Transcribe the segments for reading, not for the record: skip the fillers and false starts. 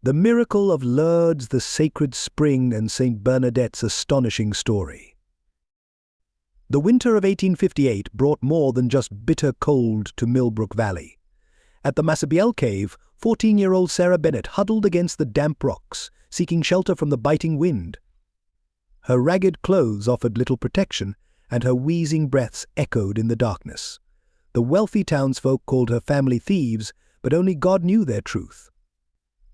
The miracle of Lourdes, the sacred spring, and Saint Bernadette's astonishing story. The winter of 1858 brought more than just bitter cold to Millbrook Valley. At the Massabielle cave, 14-year-old Sarah Bennett huddled against the damp rocks, seeking shelter from the biting wind. Her ragged clothes offered little protection, and her wheezing breaths echoed in the darkness. The wealthy townsfolk called her family thieves, but only God knew their truth.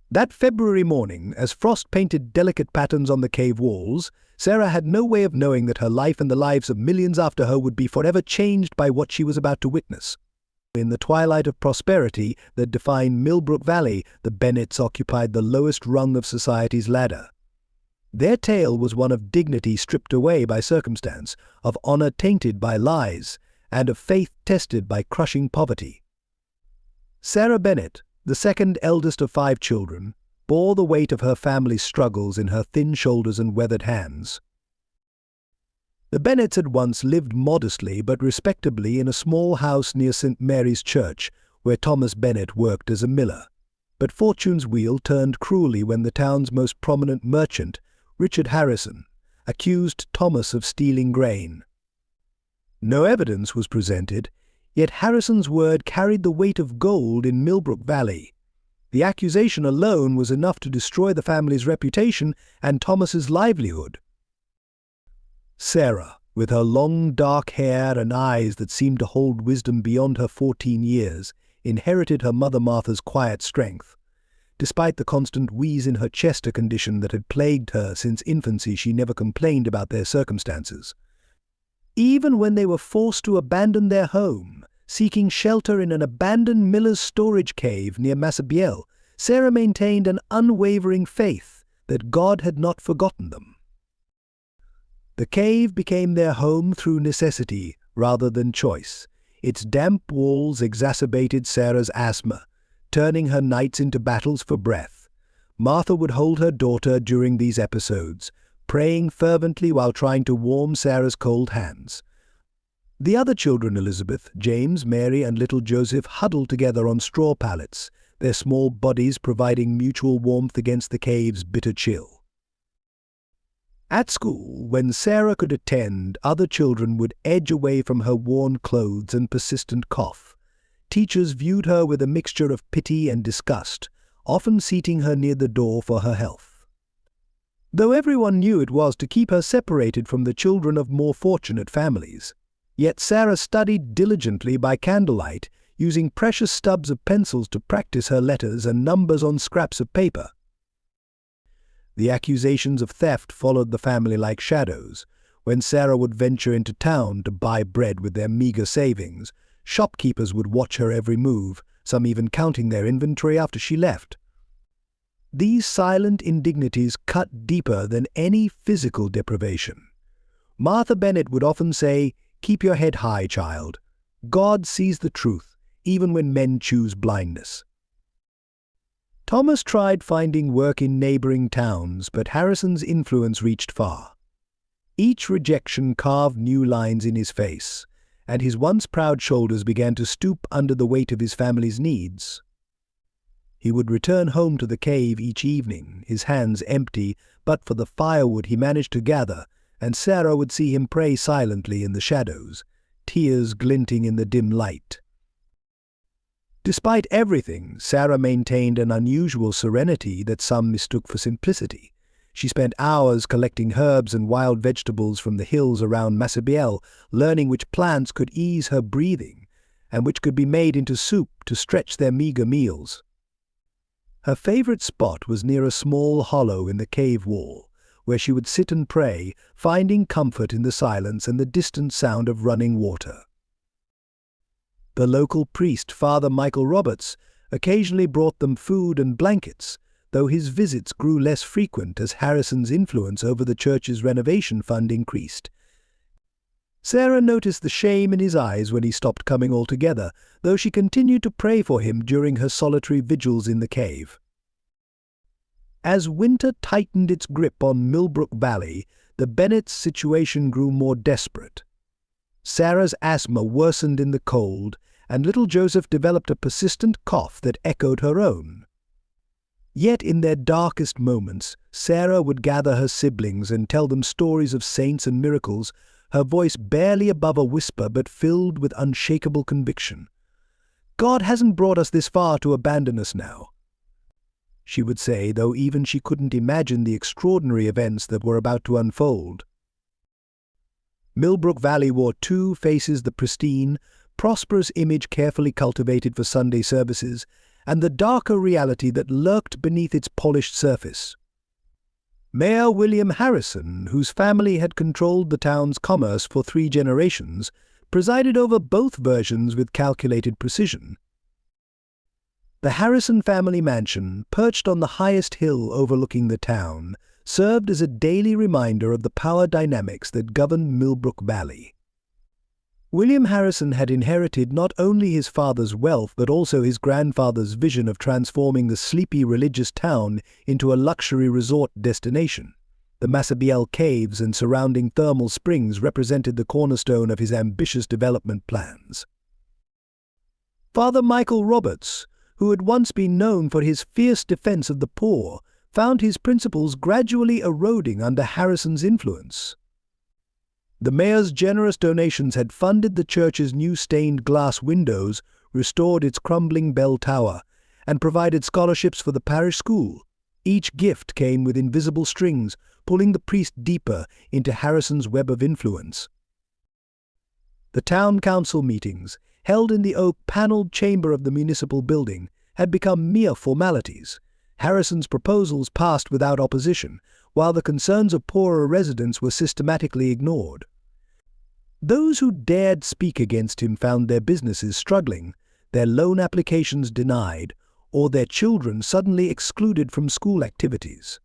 That February morning, as frost painted delicate patterns on the cave walls, Sarah had no way of knowing that her life and the lives of millions after her would be forever changed by what she was about to witness. In the twilight of prosperity that defined Millbrook Valley, the Bennetts occupied the lowest rung of society's ladder. Their tale was one of dignity stripped away by circumstance, of honor tainted by lies, and of faith tested by crushing poverty. Sarah Bennett, the second eldest of 5 children, bore the weight of her family's struggles in her thin shoulders and weathered hands. The Bennetts had once lived modestly but respectably in a small house near St. Mary's Church, where Thomas Bennett worked as a miller. But fortune's wheel turned cruelly when the town's most prominent merchant, Richard Harrison, accused Thomas of stealing grain. No evidence was presented, yet Harrison's word carried the weight of gold in Millbrook Valley. The accusation alone was enough to destroy the family's reputation and Thomas's livelihood. Sarah, with her long dark hair and eyes that seemed to hold wisdom beyond her 14 years, inherited her mother Martha's quiet strength. Despite the constant wheeze in her chest, a condition that had plagued her since infancy, she never complained about their circumstances. Even when they were forced to abandon their home, seeking shelter in an abandoned miller's storage cave near Massabielle, Sarah maintained an unwavering faith that God had not forgotten them. The cave became their home through necessity rather than choice. Its damp walls exacerbated Sarah's asthma, turning her nights into battles for breath. Martha would hold her daughter during these episodes, praying fervently while trying to warm Sarah's cold hands. The other children, Elizabeth, James, Mary, and little Joseph, huddled together on straw pallets, their small bodies providing mutual warmth against the cave's bitter chill. At school, when Sarah could attend, other children would edge away from her worn clothes and persistent cough. Teachers viewed her with a mixture of pity and disgust, often seating her near the door for her health. Though everyone knew it was to keep her separated from the children of more fortunate families, yet Sarah studied diligently by candlelight, using precious stubs of pencils to practice her letters and numbers on scraps of paper. The accusations of theft followed the family like shadows. When Sarah would venture into town to buy bread with their meager savings, shopkeepers would watch her every move, some even counting their inventory after she left. These silent indignities cut deeper than any physical deprivation. Martha Bennett would often say, "Keep your head high, child. God sees the truth, even when men choose blindness." Thomas tried finding work in neighboring towns, but Harrison's influence reached far. Each rejection carved new lines in his face, and his once proud shoulders began to stoop under the weight of his family's needs. He would return home to the cave each evening, his hands empty, but for the firewood he managed to gather, and Sarah would see him pray silently in the shadows, tears glinting in the dim light. Despite everything, Sarah maintained an unusual serenity that some mistook for simplicity. She spent hours collecting herbs and wild vegetables from the hills around Massabielle, learning which plants could ease her breathing and which could be made into soup to stretch their meager meals. Her favorite spot was near a small hollow in the cave wall, where she would sit and pray, finding comfort in the silence and the distant sound of running water. The local priest, Father Michael Roberts, occasionally brought them food and blankets, though his visits grew less frequent as Harrison's influence over the church's renovation fund increased. Sarah noticed the shame in his eyes when he stopped coming altogether, though she continued to pray for him during her solitary vigils in the cave. As winter tightened its grip on Millbrook Valley, the Bennetts' situation grew more desperate. Sarah's asthma worsened in the cold, and little Joseph developed a persistent cough that echoed her own. Yet in their darkest moments, Sarah would gather her siblings and tell them stories of saints and miracles, her voice barely above a whisper but filled with unshakable conviction. "God hasn't brought us this far to abandon us now," she would say, though even she couldn't imagine the extraordinary events that were about to unfold. Millbrook Valley wore two faces: the pristine, prosperous image carefully cultivated for Sunday services, and the darker reality that lurked beneath its polished surface. Mayor William Harrison, whose family had controlled the town's commerce for 3 generations, presided over both versions with calculated precision. The Harrison family mansion, perched on the highest hill overlooking the town, served as a daily reminder of the power dynamics that governed Millbrook Valley. William Harrison had inherited not only his father's wealth but also his grandfather's vision of transforming the sleepy religious town into a luxury resort destination. The Massabielle Caves and surrounding thermal springs represented the cornerstone of his ambitious development plans. Father Michael Roberts, who had once been known for his fierce defense of the poor, found his principles gradually eroding under Harrison's influence. The mayor's generous donations had funded the church's new stained glass windows, restored its crumbling bell tower, and provided scholarships for the parish school. Each gift came with invisible strings, pulling the priest deeper into Harrison's web of influence. The town council meetings, held in the oak-paneled chamber of the municipal building, had become mere formalities. Harrison's proposals passed without opposition, while the concerns of poorer residents were systematically ignored. Those who dared speak against him found their businesses struggling, their loan applications denied, or their children suddenly excluded from school activities.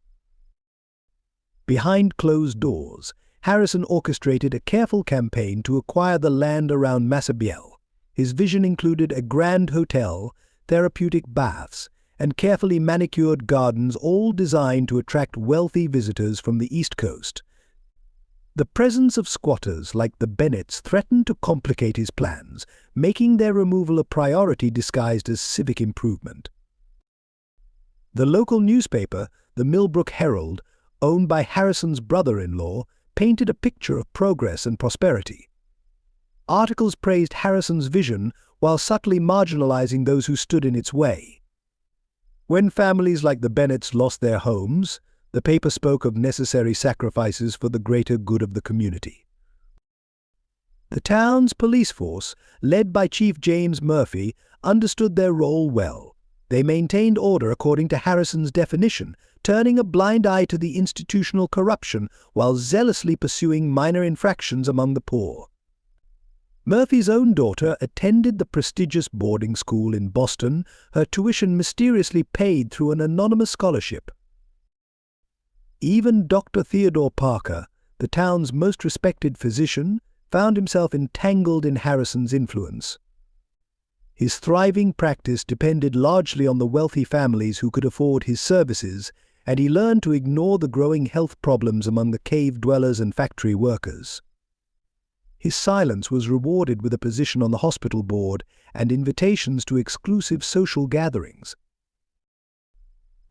Behind closed doors, Harrison orchestrated a careful campaign to acquire the land around Massabielle. His vision included a grand hotel, therapeutic baths, and carefully manicured gardens, all designed to attract wealthy visitors from the East Coast. The presence of squatters like the Bennetts threatened to complicate his plans, making their removal a priority disguised as civic improvement. The local newspaper, the Millbrook Herald, owned by Harrison's brother-in-law, painted a picture of progress and prosperity. Articles praised Harrison's vision while subtly marginalizing those who stood in its way. When families like the Bennetts lost their homes, the paper spoke of necessary sacrifices for the greater good of the community. The town's police force, led by Chief James Murphy, understood their role well. They maintained order according to Harrison's definition, turning a blind eye to the institutional corruption while zealously pursuing minor infractions among the poor. Murphy's own daughter attended the prestigious boarding school in Boston, her tuition mysteriously paid through an anonymous scholarship. Even Dr. Theodore Parker, the town's most respected physician, found himself entangled in Harrison's influence. His thriving practice depended largely on the wealthy families who could afford his services, and he learned to ignore the growing health problems among the cave dwellers and factory workers. His silence was rewarded with a position on the hospital board and invitations to exclusive social gatherings.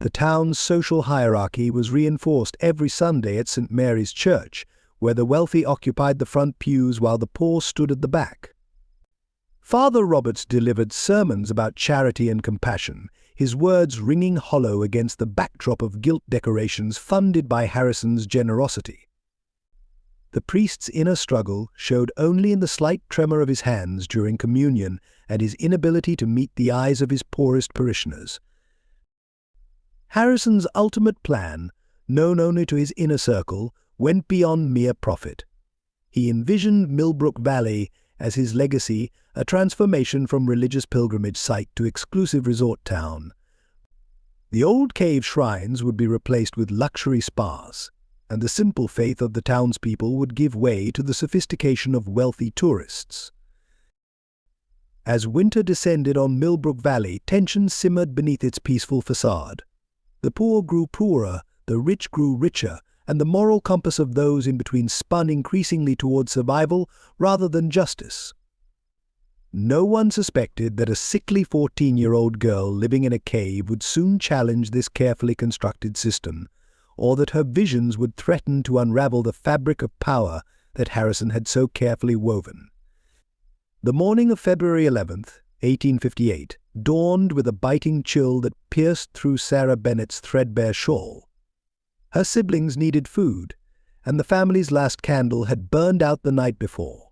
The town's social hierarchy was reinforced every Sunday at St. Mary's Church, where the wealthy occupied the front pews while the poor stood at the back. Father Roberts delivered sermons about charity and compassion, his words ringing hollow against the backdrop of gilt decorations funded by Harrison's generosity. The priest's inner struggle showed only in the slight tremor of his hands during communion and his inability to meet the eyes of his poorest parishioners. Harrison's ultimate plan, known only to his inner circle, went beyond mere profit. He envisioned Millbrook Valley as his legacy, a transformation from religious pilgrimage site to exclusive resort town. The old cave shrines would be replaced with luxury spas, and the simple faith of the townspeople would give way to the sophistication of wealthy tourists. As winter descended on Millbrook Valley, tension simmered beneath its peaceful facade. The poor grew poorer, the rich grew richer, and the moral compass of those in between spun increasingly toward survival rather than justice. No one suspected that a sickly 14-year-old girl living in a cave would soon challenge this carefully constructed system, or that her visions would threaten to unravel the fabric of power that Harrison had so carefully woven. The morning of February 11th, 1858, dawned with a biting chill that pierced through Sarah Bennet's threadbare shawl. Her siblings needed food, and the family's last candle had burned out the night before.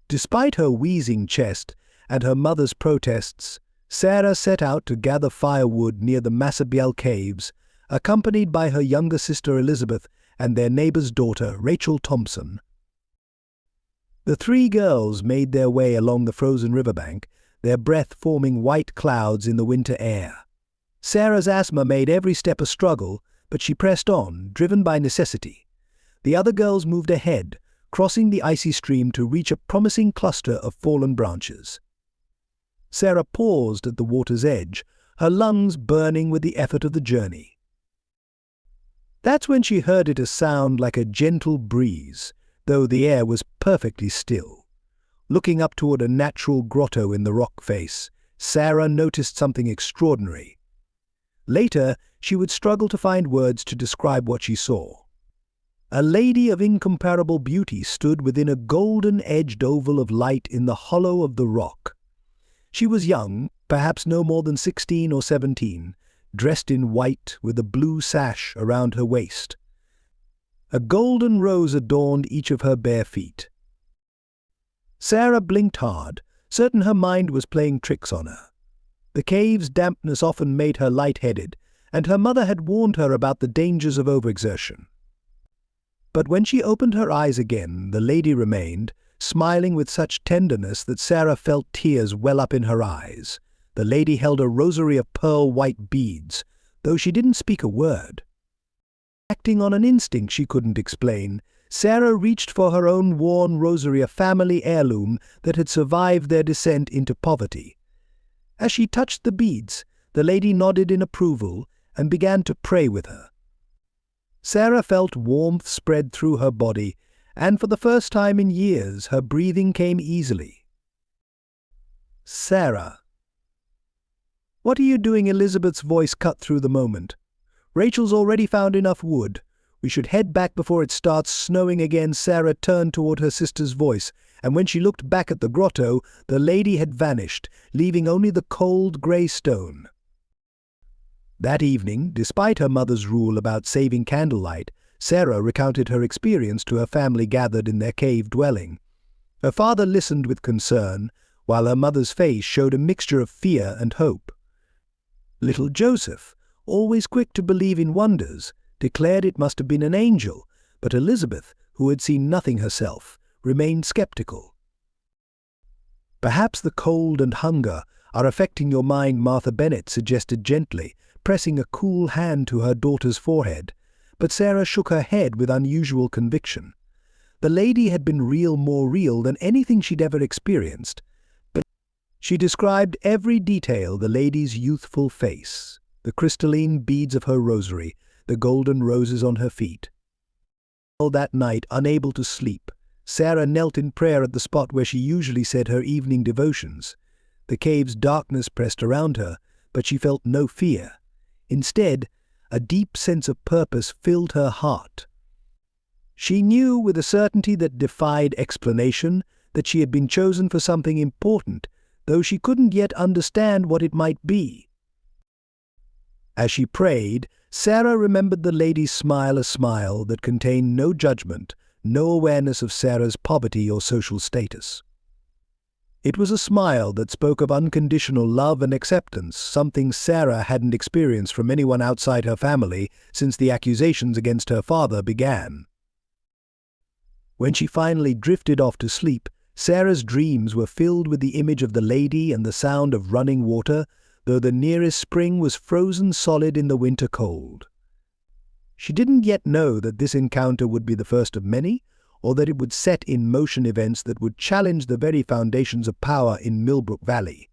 Despite her wheezing chest and her mother's protests, Sarah set out to gather firewood near the Massabielle caves, accompanied by her younger sister Elizabeth and their neighbor's daughter, Rachel Thompson. The three girls made their way along the frozen riverbank, their breath forming white clouds in the winter air. Sarah's asthma made every step a struggle, but she pressed on, driven by necessity. The other girls moved ahead, crossing the icy stream to reach a promising cluster of fallen branches. Sarah paused at the water's edge, her lungs burning with the effort of the journey. That's when she heard it a sound like a gentle breeze, though the air was perfectly still. Looking up toward a natural grotto in the rock face, Sarah noticed something extraordinary. Later, she would struggle to find words to describe what she saw. A lady of incomparable beauty stood within a golden-edged oval of light in the hollow of the rock. She was young, perhaps no more than 16 or 17, dressed in white with a blue sash around her waist. A golden rose adorned each of her bare feet. Sarah blinked hard, certain her mind was playing tricks on her. The cave's dampness often made her light-headed, and her mother had warned her about the dangers of overexertion. But when she opened her eyes again, the lady remained, smiling with such tenderness that Sarah felt tears well up in her eyes. The lady held a rosary of pearl-white beads, though she didn't speak a word. Acting on an instinct she couldn't explain, Sarah reached for her own worn rosary, a family heirloom that had survived their descent into poverty. As she touched the beads, the lady nodded in approval and began to pray with her. Sarah felt warmth spread through her body, and for the first time in years her breathing came easily. "Sarah." "What are you doing?" Elizabeth's voice cut through the moment. "Rachel's already found enough wood. We should head back before it starts snowing again." Sarah turned toward her sister's voice, and when she looked back at the grotto, the lady had vanished, leaving only the cold grey stone. That evening, despite her mother's rule about saving candlelight, Sarah recounted her experience to her family gathered in their cave dwelling. Her father listened with concern, while her mother's face showed a mixture of fear and hope. Little Joseph, always quick to believe in wonders, declared it must have been an angel, but Elizabeth, who had seen nothing herself, remained skeptical. "Perhaps the cold and hunger are affecting your mind," Martha Bennett suggested gently, pressing a cool hand to her daughter's forehead, but Sarah shook her head with unusual conviction. The lady had been more real than anything she'd ever experienced, but she described every detail: the lady's youthful face, the crystalline beads of her rosary, the golden roses on her feet. All that night, unable to sleep, Sarah knelt in prayer at the spot where she usually said her evening devotions. The cave's darkness pressed around her, but she felt no fear. Instead, a deep sense of purpose filled her heart. She knew with a certainty that defied explanation that she had been chosen for something important, though she couldn't yet understand what it might be. As she prayed, Sarah remembered the lady's smile, a smile that contained no judgment, no awareness of Sarah's poverty or social status. It was a smile that spoke of unconditional love and acceptance, something Sarah hadn't experienced from anyone outside her family since the accusations against her father began. When she finally drifted off to sleep, Sarah's dreams were filled with the image of the lady and the sound of running water, though the nearest spring was frozen solid in the winter cold. She didn't yet know that this encounter would be the first of many, or that it would set in motion events that would challenge the very foundations of power in Millbrook Valley.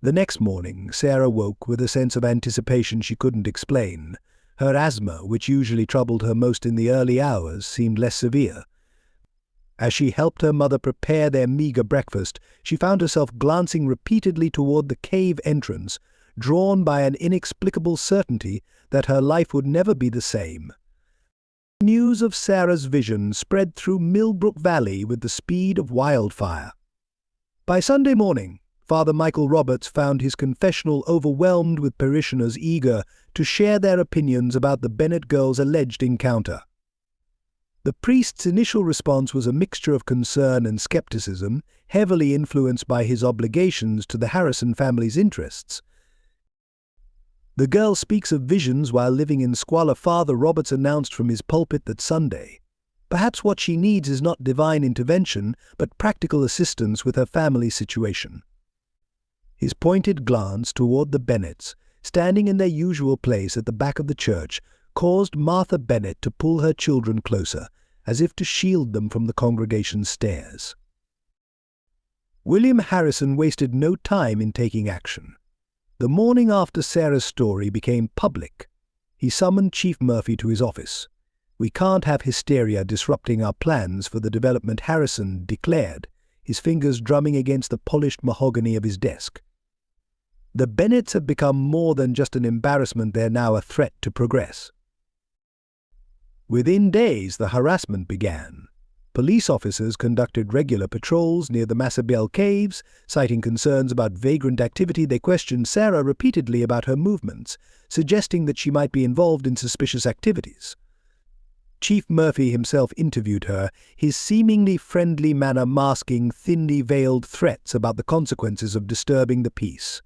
The next morning, Sarah woke with a sense of anticipation she couldn't explain. Her asthma, which usually troubled her most in the early hours, seemed less severe. As she helped her mother prepare their meager breakfast, she found herself glancing repeatedly toward the cave entrance, drawn by an inexplicable certainty that her life would never be the same. News of Sarah's vision spread through Millbrook Valley with the speed of wildfire. By Sunday morning, Father Michael Roberts found his confessional overwhelmed with parishioners eager to share their opinions about the Bennett girls' alleged encounter. The priest's initial response was a mixture of concern and skepticism, heavily influenced by his obligations to the Harrison family's interests. "The girl speaks of visions while living in squalor," Father Roberts announced from his pulpit that Sunday. "Perhaps what she needs is not divine intervention, but practical assistance with her family situation." His pointed glance toward the Bennets, standing in their usual place at the back of the church, caused Martha Bennett to pull her children closer, as if to shield them from the congregation's stares. William Harrison wasted no time in taking action. The morning after Sarah's story became public, he summoned Chief Murphy to his office. "We can't have hysteria disrupting our plans for the development," Harrison declared, his fingers drumming against the polished mahogany of his desk. "The Bennets have become more than just an embarrassment, they're now a threat to progress." Within days, the harassment began. Police officers conducted regular patrols near the Massabelle caves, citing concerns about vagrant activity. They questioned Sarah repeatedly about her movements, suggesting that she might be involved in suspicious activities. Chief Murphy himself interviewed her, his seemingly friendly manner masking thinly veiled threats about the consequences of disturbing the peace.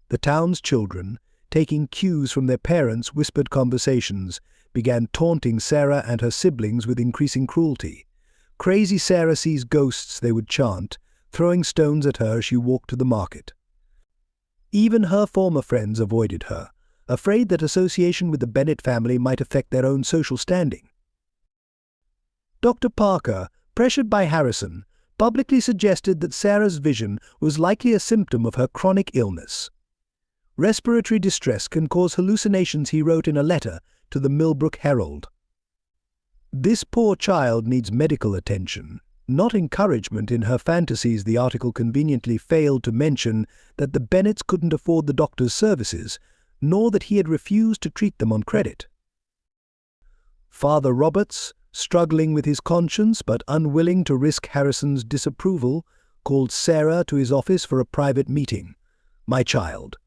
The town's children, taking cues from their parents' whispered conversations, began taunting Sarah and her siblings with increasing cruelty. "Crazy Sarah sees ghosts," they would chant, throwing stones at her as she walked to the market. Even her former friends avoided her, afraid that association with the Bennett family might affect their own social standing. Dr. Parker, pressured by Harrison, publicly suggested that Sarah's vision was likely a symptom of her chronic illness. "Respiratory distress can cause hallucinations," he wrote in a letter to the Millbrook Herald. "This poor child needs medical attention, not encouragement in her fantasies." The article conveniently failed to mention that the Bennets couldn't afford the doctor's services, nor that he had refused to treat them on credit. Father Roberts, struggling with his conscience but unwilling to risk Harrison's disapproval, called Sarah to his office for a private meeting. "My child,"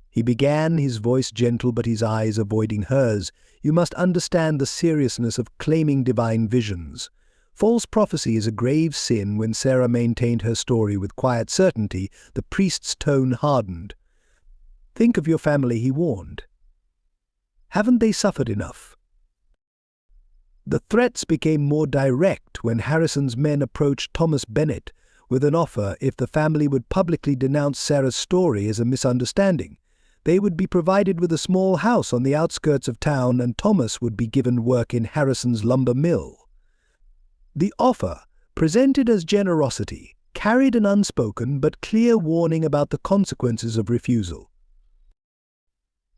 he began, his voice gentle but his eyes avoiding hers, "you must understand the seriousness of claiming divine visions. False prophecy is a grave sin." When Sarah maintained her story with quiet certainty, the priest's tone hardened. "Think of your family," he warned. "Haven't they suffered enough?" The threats became more direct when Harrison's men approached Thomas Bennett with an offer if the family would publicly denounce Sarah's story as a misunderstanding. They would be provided with a small house on the outskirts of town, and Thomas would be given work in Harrison's lumber mill. The offer, presented as generosity, carried an unspoken but clear warning about the consequences of refusal.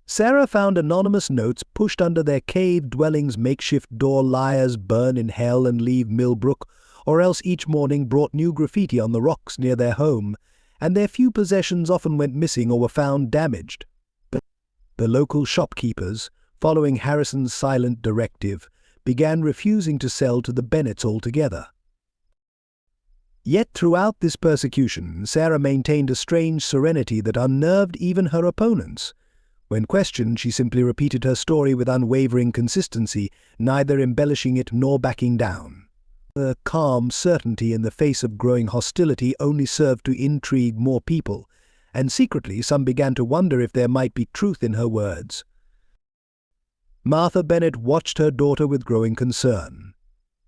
Sarah found anonymous notes pushed under their cave dwellings. "Makeshift door liars burn in hell and leave Millbrook," or else each morning brought new graffiti on the rocks near their home, and their few possessions often went missing or were found damaged. The local shopkeepers, following Harrison's silent directive, began refusing to sell to the Bennets altogether. Yet throughout this persecution, Sarah maintained a strange serenity that unnerved even her opponents. When questioned, she simply repeated her story with unwavering consistency, neither embellishing it nor backing down. Her calm certainty in the face of growing hostility only served to intrigue more people, and secretly some began to wonder if there might be truth in her words. Martha Bennett watched her daughter with growing concern.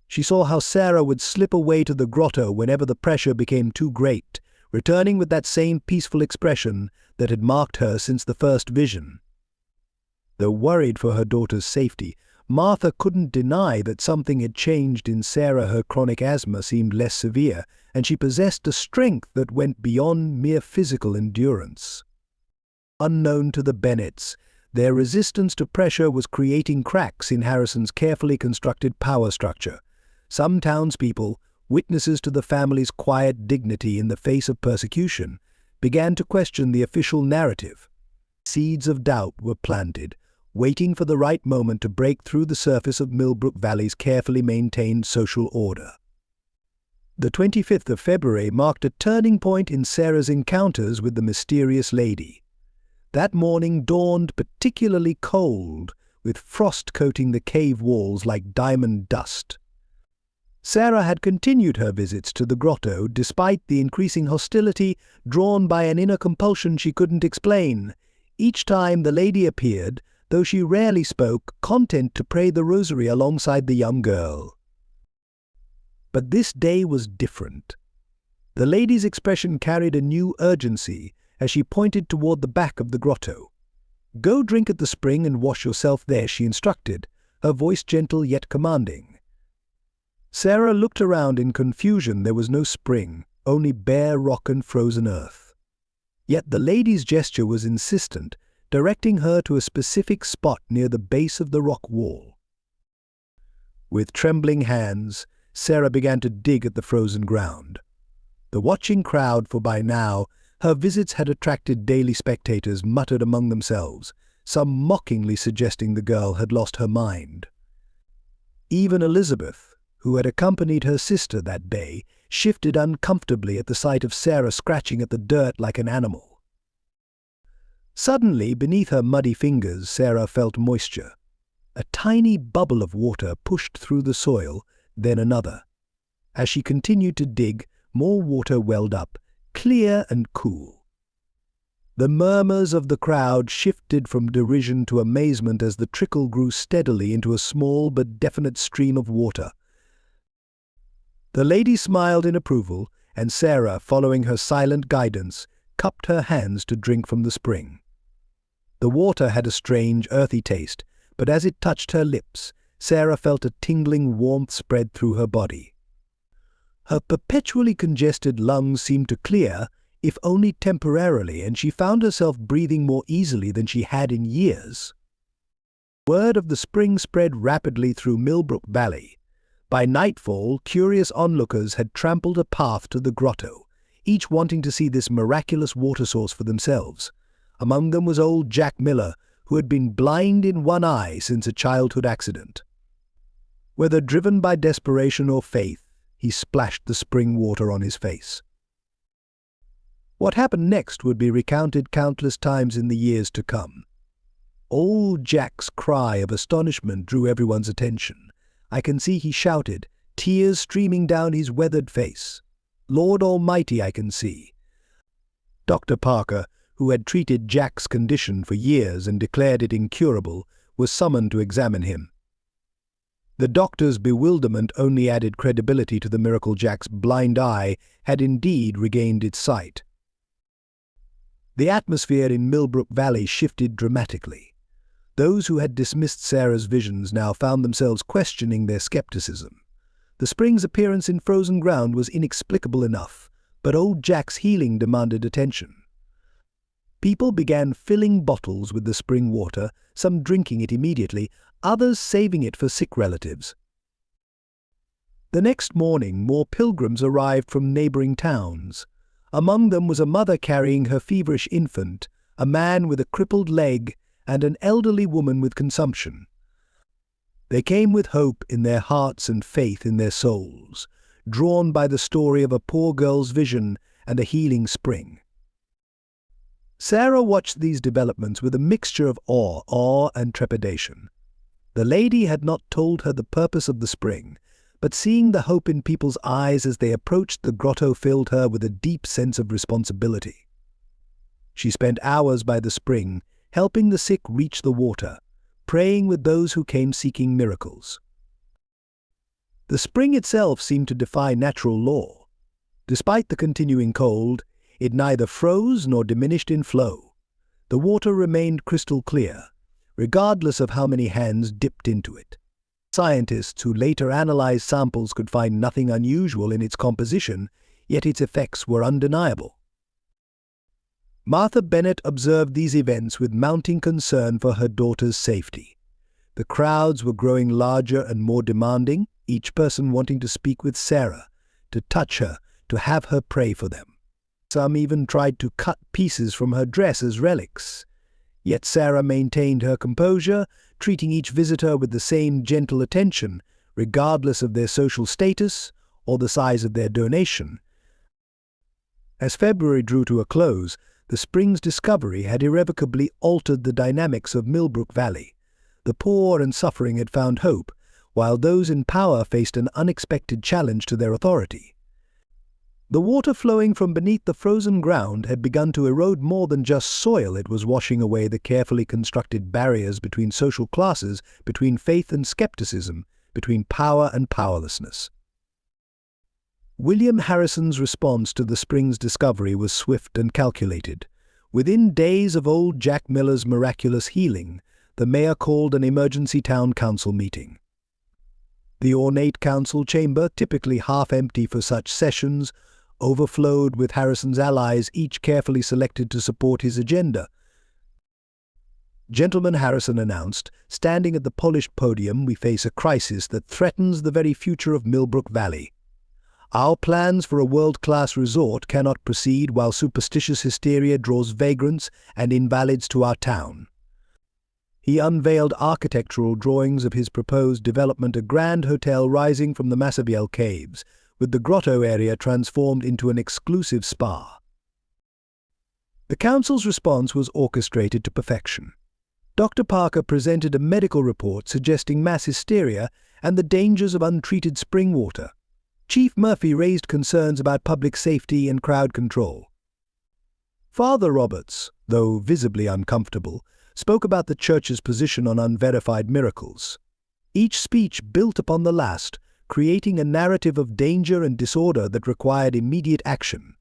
She saw how Sarah would slip away to the grotto whenever the pressure became too great, returning with that same peaceful expression that had marked her since the first vision. Though worried for her daughter's safety, Martha couldn't deny that something had changed in Sarah. Her chronic asthma seemed less severe, and she possessed a strength that went beyond mere physical endurance. Unknown to the Bennets, their resistance to pressure was creating cracks in Harrison's carefully constructed power structure. Some townspeople, witnesses to the family's quiet dignity in the face of persecution, began to question the official narrative. Seeds of doubt were planted, waiting for the right moment to break through the surface of Millbrook Valley's carefully maintained social order. The 25th of February marked a turning point in Sarah's encounters with the mysterious lady. That morning dawned particularly cold, with frost coating the cave walls like diamond dust. Sarah had continued her visits to the grotto despite the increasing hostility drawn by an inner compulsion she couldn't explain. Each time the lady appeared, though she rarely spoke, content to pray the rosary alongside the young girl. But this day was different. The lady's expression carried a new urgency as she pointed toward the back of the grotto. "Go drink at the spring and wash yourself there," she instructed, her voice gentle yet commanding. Sarah looked around in confusion. There was no spring, only bare rock and frozen earth. Yet the lady's gesture was insistent, directing her to a specific spot near the base of the rock wall. With trembling hands, Sarah began to dig at the frozen ground. The watching crowd, for by now her visits had attracted daily spectators, muttered among themselves, some mockingly suggesting the girl had lost her mind. Even Elizabeth, who had accompanied her sister that day, shifted uncomfortably at the sight of Sarah scratching at the dirt like an animal. Suddenly, beneath her muddy fingers, Sarah felt moisture. A tiny bubble of water pushed through the soil, then another. As she continued to dig, more water welled up, clear and cool. The murmurs of the crowd shifted from derision to amazement as the trickle grew steadily into a small but definite stream of water. The lady smiled in approval, and Sarah, following her silent guidance, cupped her hands to drink from the spring. The water had a strange, earthy taste, but as it touched her lips, Sarah felt a tingling warmth spread through her body. Her perpetually congested lungs seemed to clear, if only temporarily, and she found herself breathing more easily than she had in years. Word of the spring spread rapidly through Millbrook Valley. By nightfall, curious onlookers had trampled a path to the grotto, each wanting to see this miraculous water source for themselves. Among them was old Jack Miller, who had been blind in one eye since a childhood accident. Whether driven by desperation or faith, he splashed the spring water on his face. What happened next would be recounted countless times in the years to come. Old Jack's cry of astonishment drew everyone's attention. I can see he shouted, tears streaming down his weathered face. "Lord Almighty, I can see." Dr. Parker, who had treated Jack's condition for years and declared it incurable, was summoned to examine him. The doctor's bewilderment only added credibility to the miracle. Jack's blind eye had indeed regained its sight. The atmosphere in Millbrook Valley shifted dramatically. Those who had dismissed Sarah's visions now found themselves questioning their skepticism. The spring's appearance in frozen ground was inexplicable enough, but old Jack's healing demanded attention. People began filling bottles with the spring water, some drinking it immediately, others saving it for sick relatives. The next morning, more pilgrims arrived from neighboring towns. Among them was a mother carrying her feverish infant, a man with a crippled leg, and an elderly woman with consumption. They came with hope in their hearts and faith in their souls, drawn by the story of a poor girl's vision and a healing spring. Sarah watched these developments with a mixture of awe and trepidation. The lady had not told her the purpose of the spring, but seeing the hope in people's eyes as they approached the grotto filled her with a deep sense of responsibility. She spent hours by the spring, helping the sick reach the water, praying with those who came seeking miracles. The spring itself seemed to defy natural law. Despite the continuing cold, it neither froze nor diminished in flow. The water remained crystal clear, regardless of how many hands dipped into it. Scientists who later analyzed samples could find nothing unusual in its composition, yet its effects were undeniable. Martha Bennett observed these events with mounting concern for her daughter's safety. The crowds were growing larger and more demanding, each person wanting to speak with Sarah, to touch her, to have her pray for them. Some even tried to cut pieces from her dress as relics. Yet Sarah maintained her composure, treating each visitor with the same gentle attention, regardless of their social status or the size of their donation. As February drew to a close, the spring's discovery had irrevocably altered the dynamics of Millbrook Valley. The poor and suffering had found hope, while those in power faced an unexpected challenge to their authority. The water flowing from beneath the frozen ground had begun to erode more than just soil. It was washing away the carefully constructed barriers between social classes, between faith and skepticism, between power and powerlessness. William Harrison's response to the spring's discovery was swift and calculated. Within days of old Jack Miller's miraculous healing, the mayor called an emergency town council meeting. The ornate council chamber, typically half empty for such sessions, overflowed with Harrison's allies, each carefully selected to support his agenda. "Gentlemen," Harrison announced, standing at the polished podium, "we face a crisis that threatens the very future of Millbrook Valley. Our plans for a world-class resort cannot proceed while superstitious hysteria draws vagrants and invalids to our town." He unveiled architectural drawings of his proposed development, a grand hotel rising from the Massabielle Caves, with the grotto area transformed into an exclusive spa. The council's response was orchestrated to perfection. Dr. Parker presented a medical report suggesting mass hysteria and the dangers of untreated spring water. Chief Murphy raised concerns about public safety and crowd control. Father Roberts, though visibly uncomfortable, spoke about the church's position on unverified miracles. Each speech built upon the last, creating a narrative of danger and disorder that required immediate action.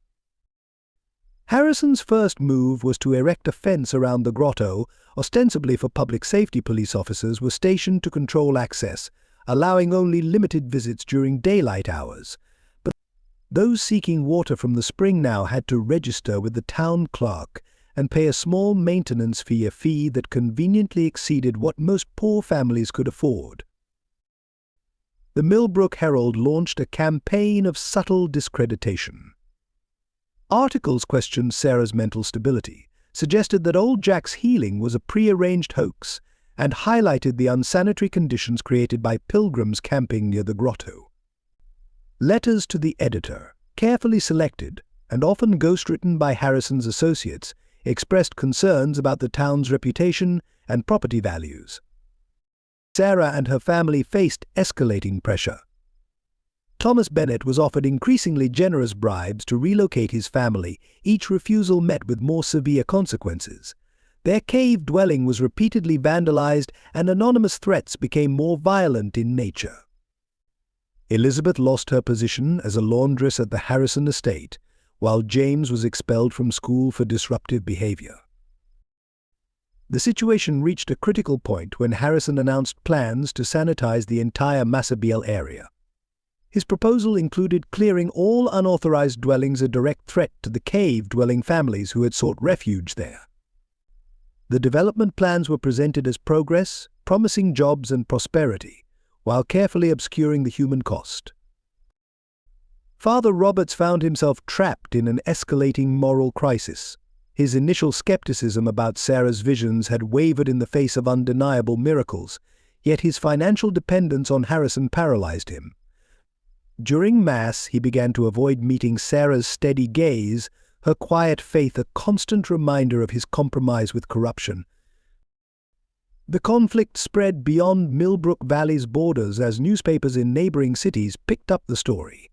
Harrison's first move was to erect a fence around the grotto, ostensibly for public safety. Police officers were stationed to control access, allowing only limited visits during daylight hours. But those seeking water from the spring now had to register with the town clerk and pay a small maintenance fee, a fee that conveniently exceeded what most poor families could afford. The Millbrook Herald launched a campaign of subtle discreditation. Articles questioned Sarah's mental stability, suggested that old Jack's healing was a pre-arranged hoax, and highlighted the unsanitary conditions created by pilgrims camping near the grotto. Letters to the editor, carefully selected and often ghostwritten by Harrison's associates, expressed concerns about the town's reputation and property values. Sarah and her family faced escalating pressure. Thomas Bennett was offered increasingly generous bribes to relocate his family. Each refusal met with more severe consequences. Their cave dwelling was repeatedly vandalized, and anonymous threats became more violent in nature. Elizabeth lost her position as a laundress at the Harrison estate, while James was expelled from school for disruptive behavior. The situation reached a critical point when Harrison announced plans to sanitize the entire Massabielle area. His proposal included clearing all unauthorized dwellings, a direct threat to the cave-dwelling families who had sought refuge there. The development plans were presented as progress, promising jobs and prosperity, while carefully obscuring the human cost. Father Roberts found himself trapped in an escalating moral crisis. His initial skepticism about Sarah's visions had wavered in the face of undeniable miracles, yet his financial dependence on Harrison paralyzed him. During Mass, he began to avoid meeting Sarah's steady gaze, her quiet faith a constant reminder of his compromise with corruption. The conflict spread beyond Millbrook Valley's borders as newspapers in neighboring cities picked up the story.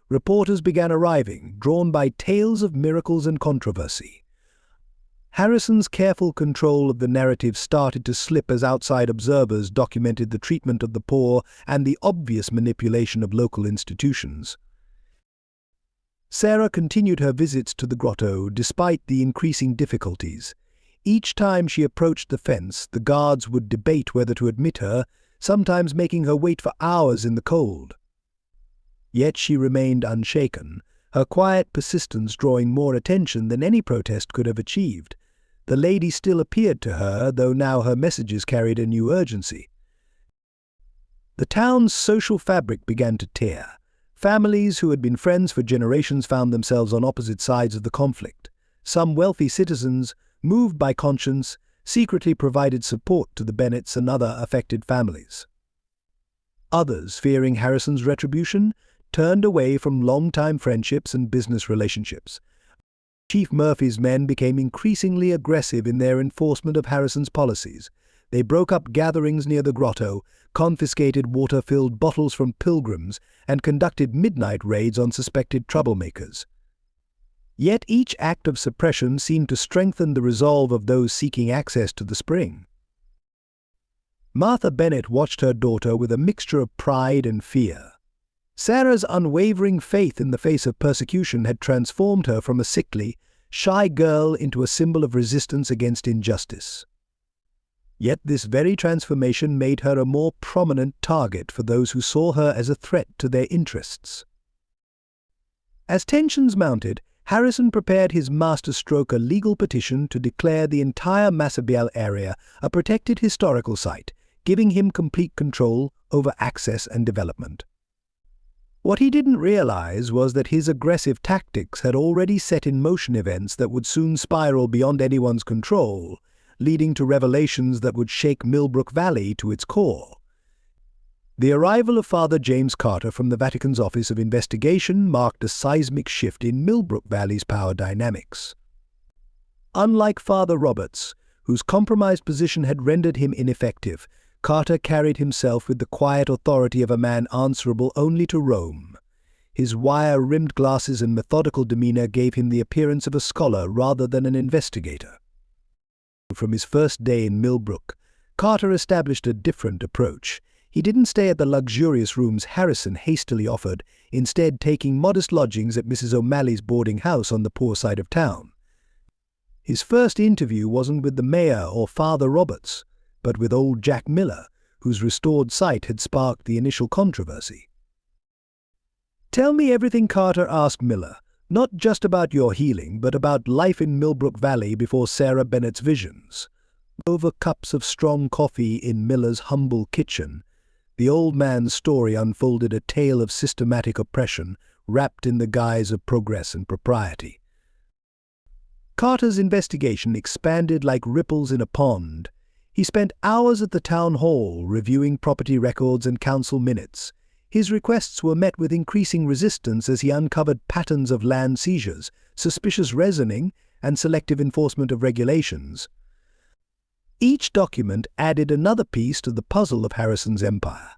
Reporters began arriving, drawn by tales of miracles and controversy. Harrison's careful control of the narrative started to slip as outside observers documented the treatment of the poor and the obvious manipulation of local institutions. Sarah continued her visits to the grotto despite the increasing difficulties. Each time she approached the fence, the guards would debate whether to admit her, sometimes making her wait for hours in the cold. Yet she remained unshaken, her quiet persistence drawing more attention than any protest could have achieved. The lady still appeared to her, though now her messages carried a new urgency. The town's social fabric began to tear. Families who had been friends for generations found themselves on opposite sides of the conflict. Some wealthy citizens, moved by conscience, secretly provided support to the Bennetts and other affected families. Others, fearing Harrison's retribution, turned away from long-time friendships and business relationships. Chief Murphy's men became increasingly aggressive in their enforcement of Harrison's policies. They broke up gatherings near the grotto, confiscated water-filled bottles from pilgrims, and conducted midnight raids on suspected troublemakers. Yet each act of suppression seemed to strengthen the resolve of those seeking access to the spring. Martha Bennett watched her daughter with a mixture of pride and fear. Sarah's unwavering faith in the face of persecution had transformed her from a sickly, shy girl into a symbol of resistance against injustice. Yet this very transformation made her a more prominent target for those who saw her as a threat to their interests. As tensions mounted, Harrison prepared his masterstroke, a legal petition to declare the entire Massabielle area a protected historical site, giving him complete control over access and development. What he didn't realize was that his aggressive tactics had already set in motion events that would soon spiral beyond anyone's control, leading to revelations that would shake Millbrook Valley to its core. The arrival of Father James Carter from the Vatican's Office of Investigation marked a seismic shift in Millbrook Valley's power dynamics. Unlike Father Roberts, whose compromised position had rendered him ineffective, Carter carried himself with the quiet authority of a man answerable only to Rome. His wire-rimmed glasses and methodical demeanor gave him the appearance of a scholar rather than an investigator. From his first day in Millbrook, Carter established a different approach. He didn't stay at the luxurious rooms Harrison hastily offered, instead taking modest lodgings at Mrs. O'Malley's boarding house on the poor side of town. His first interview wasn't with the mayor or Father Roberts, but with old Jack Miller, whose restored sight had sparked the initial controversy. "Tell me everything," Carter asked Miller. "Not just about your healing, but about life in Millbrook Valley before Sarah Bennett's visions." Over cups of strong coffee in Miller's humble kitchen, the old man's story unfolded, a tale of systematic oppression wrapped in the guise of progress and propriety. Carter's investigation expanded like ripples in a pond. He spent hours at the town hall reviewing property records and council minutes. His requests were met with increasing resistance as he uncovered patterns of land seizures, suspicious rezoning, and selective enforcement of regulations. Each document added another piece to the puzzle of Harrison's empire.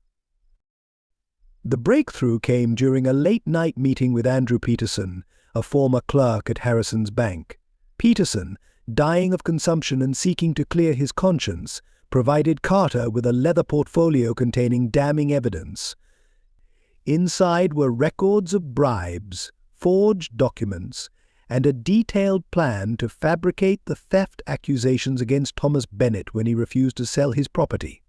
The breakthrough came during a late-night meeting with Andrew Peterson, a former clerk at Harrison's bank. Peterson, dying of consumption and seeking to clear his conscience, provided Carter with a leather portfolio containing damning evidence. Inside were records of bribes, forged documents, and a detailed plan to fabricate the theft accusations against Thomas Bennett when he refused to sell his property.